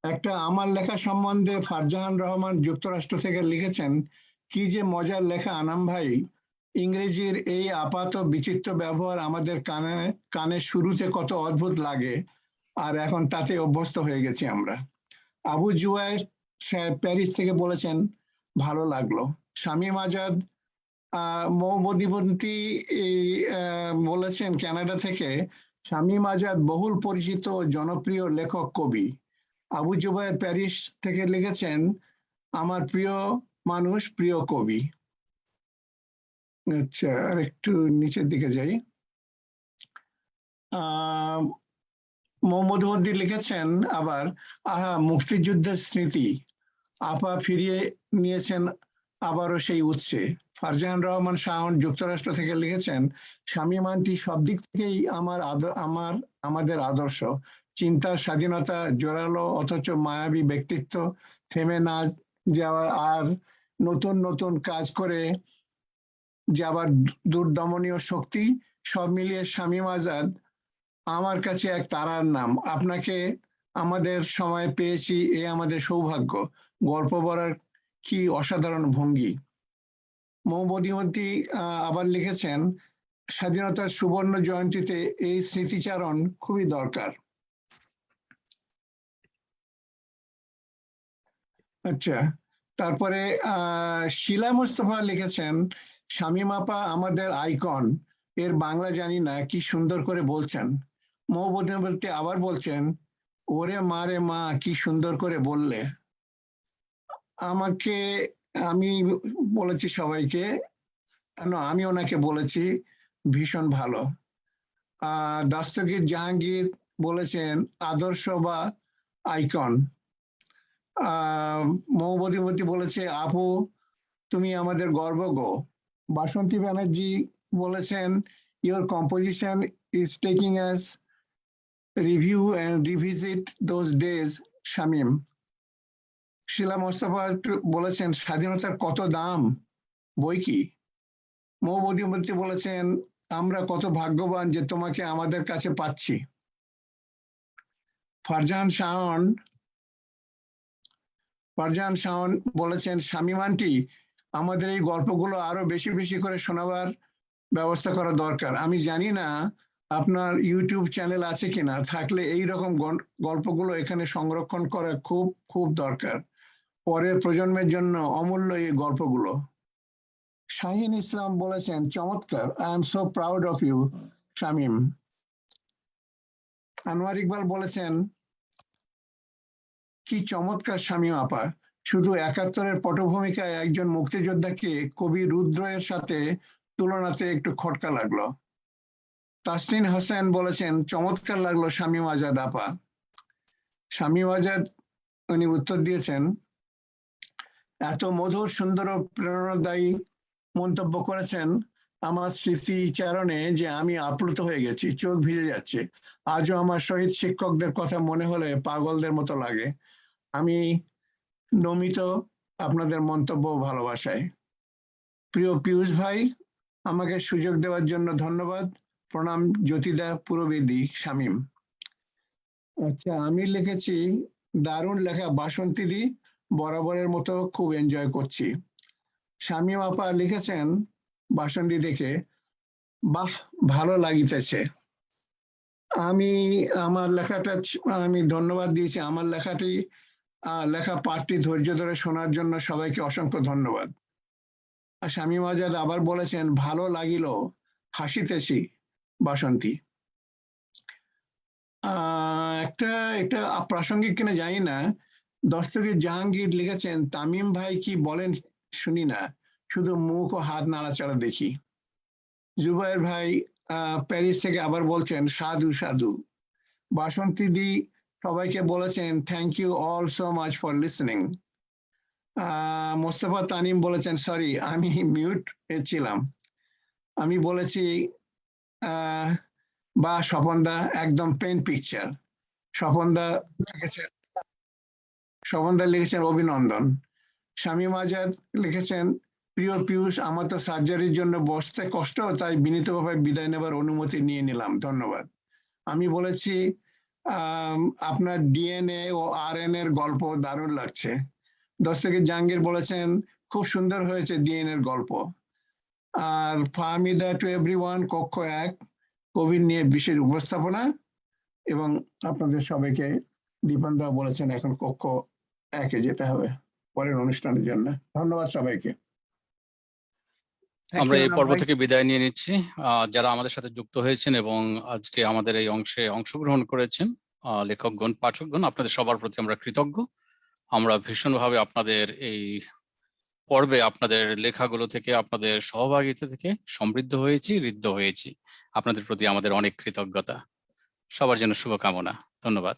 একটা, আমার লেখা সম্বন্ধে ফারজাহান রহমান যুক্তরাষ্ট্র থেকে লিখেছেন, কি যে মজার লেখা আনাম ভাই, ইংরেজির এই আপাত বিচিত্র ব্যবহার আমাদের কানে শুরুতে কত অদ্ভুত লাগে, আর এখন তাতে অভ্যস্ত হয়ে গেছি আমরা। আবু জুয়ায়ের প্যারিস থেকে বলেছেন ভালো লাগলো। শামীম আজাদ মৌবদীপন্থী বলেছেন কানাডা থেকে, শামীম আজাদ বহুল পরিচিত জনপ্রিয় লেখক কবি। আবু জুবায়ের প্যারিস থেকে লিখেছেন আমার প্রিয় মানুষ, প্রিয় কবি। আচ্ছা, আর একটু নিচের দিকে যাই। মোহাম্মদ লিখেছেন আবার, আহা মুক্তিযুদ্ধের স্মৃতি, আপা ফিরিয়ে নিয়েছেন আবারও সেই উৎসে। ফারজাহান রহমান শাওন যুক্তরাষ্ট্র থেকে লিখেছেন, শামীম আন্টি সব দিক থেকেই আমাদের আদর্শ। চিন্তার স্বাধীনতা, জোরালো অথচ মায়াবী ব্যক্তিত্ব, থেমে না যাওয়ার আর নতুন নতুন কাজ করে যাবার দুর্দমনীয় শক্তি, সব মিলিয়ে শামীম আজাদ আমার কাছে এক তারার নাম। আপনাকে আমাদের সময় পেয়েছি, এ আমাদের সৌভাগ্য। গল্প বলার কি অসাধারণ ভঙ্গি। মৌবদীমতী আবার লিখেছেন, স্বাধীনতার সুবর্ণ জয়ন্তীতে এই স্মৃতিচারণ খুবই দরকার। আচ্ছা, তারপরে শিলা মুস্তফা লিখেছেন, শামীম আপা আমাদের আইকন, এর বাংলা জানি না, কি সুন্দর করে বলছেন। মৌবদীমতী আবার বলছেন, ওরে মা রে মা, কি সুন্দর করে বললে। আমি বলেছি সবাইকে, আমি ওনাকে বলেছি ভীষণ ভালো। দস্তগীর জাহাঙ্গীর বলেছেন আদর্শ বা আইকন। মৌবদীমতী বলেছে আপু তুমি আমাদের গর্ব গো। বাসন্তী ব্যানার্জি বলেছেন, your composition is taking us review and revisit those days Shamim. Shila Mostafa বলেছেন, স্বাধীনতার কত দাম, বই কি। মৌবদীমতী বলেছেন, আমরা কত ভাগ্যবান যে তোমাকে আমাদের কাছে পাচ্ছি। ফারজাহান শাওন বলেছেন, শামীম আন্টি আমাদের এই গল্পগুলো আরো বেশি বেশি করে শোনাবার ব্যবস্থা করা দরকার। আমি জানি না আপনার ইউটিউব চ্যানেল আছে কিনা, থাকলে এই রকম গল্পগুলো এখানে সংরক্ষণ করা খুব খুব দরকার, পরের প্রজন্মের জন্য অমূল্য এই গল্পগুলো। শাহিন ইসলাম বলেছেন চমৎকার, I am so proud of you Shamim. Anwar Iqbal বলেছেন কি চমৎকার শামীম আপা, শুধু ৭১-এর পটভূমিকায় একজন মুক্তিযোদ্ধাকে কবি রুদ্রের সাথে তুলনাতে একটু খটকা লাগলো। তাসনিন হোসেন বলেছেন চমৎকার লাগলো শামীম আজাদ আপা। শামীম আজাদ উনি উত্তর দিয়েছেন এত মধুর সুন্দর ও প্রেরণাদায়ী মন্তব্য করেছেন আমার স্মৃতিচারণে যে আমি আপ্লুত হয়ে গেছি, চোখ ভিজে যাচ্ছে। আজও আমার শহীদ শিক্ষকদের কথা মনে হলে পাগলদের মতো লাগে। আমি নমিত আপনাদের মন্তব্য ও ভালোবাসায়। প্রিয় পীযূষ ভাই, আমাকে সুযোগ দেওয়ার জন্য ধন্যবাদ। প্রণাম জ্যোতিদা, পুরবেদী, শামীম। আচ্ছা, আমি লিখেছি দারুণ লেখা বাসন্তী, বরাবরের মতো খুব এনজয় করছি। শামীম আপা লিখেছেন বাসন্তী দেখে বাহ ভালো লাগিতেছে। আমি আমার লেখাটা আমি ধন্যবাদ দিয়েছি। আমার লেখা পাঠটি ধৈর্য ধরে শোনার জন্য সবাইকে অসংখ্য ধন্যবাদ। আর শামীম আজাদ আবার বলেছেন ভালো লাগিল, হাসিতেছি বাসন্তী। এটা প্রাসঙ্গিক কিনা জানি না, দস্তগীর জাহাঙ্গীর লিখেছেন তামিম ভাই কি বলেন শুনি না, শুধু মুখ ও হাত নাড়াচাড়া দেখি। জুবাইর ভাই প্যারিস থেকে আবার বলছেন সাধু সাধু। বাসন্তী দি সবাইকে বলেছেন thank you all so much for listening. Mostafa Tanim বলেছেন সরি আমি মিউট ছিলাম। আমি বলেছি বা স্বপনদা একদম পেন পিকচার। স্বপনদা লিখেছেন অভিনন্দন। শামীম আজাদ লিখেছেন প্রিয় পীযূষ, আমার তো সার্জারির জন্য বসতে কষ্ট, তাই বিনীতভাবে বিদায় নেবার অনুমতি নিয়ে নিলাম, ধন্যবাদ। আমি বলেছি আপনার ডিএনএ ও আরএনএ এর গল্প দারুণ লাগছে। দস্তগীর জাহাঙ্গীর বলেছেন খুব সুন্দর হয়েছে ডিএনএ এর গল্প। আর ফাহমিদা টু এভরিওয়ান, কক্ষ ১ কোভিড নিয়ে বিশেষ উপস্থাপনা। এবং আপনাদের সবাইকে দীপানদা বলেছেন এখন কক্ষ ১-এ যেতে হবে পরের অনুষ্ঠানের জন্য। ধন্যবাদ সবাইকে। আমরা এই পর্ব থেকে বিদায় নিয়ে নিচ্ছি। যারা আমাদের সাথে যুক্ত হয়েছেন এবং আজকে আমাদের এই অংশে অংশগ্রহণ করেছেন, লেখকগণ, পাঠকগণ, আপনাদের সবার প্রতি আমরা কৃতজ্ঞ। আমরা ভীষণভাবে আপনাদের এই পর্বে আপনাদের লেখাগুলো থেকে, আপনাদের সহভাগিতা থেকে সমৃদ্ধ হয়েছি, ঋদ্ধ হয়েছি। আপনাদের প্রতি আমাদের অনেক কৃতজ্ঞতা। সবার জন্য শুভকামনা। ধন্যবাদ।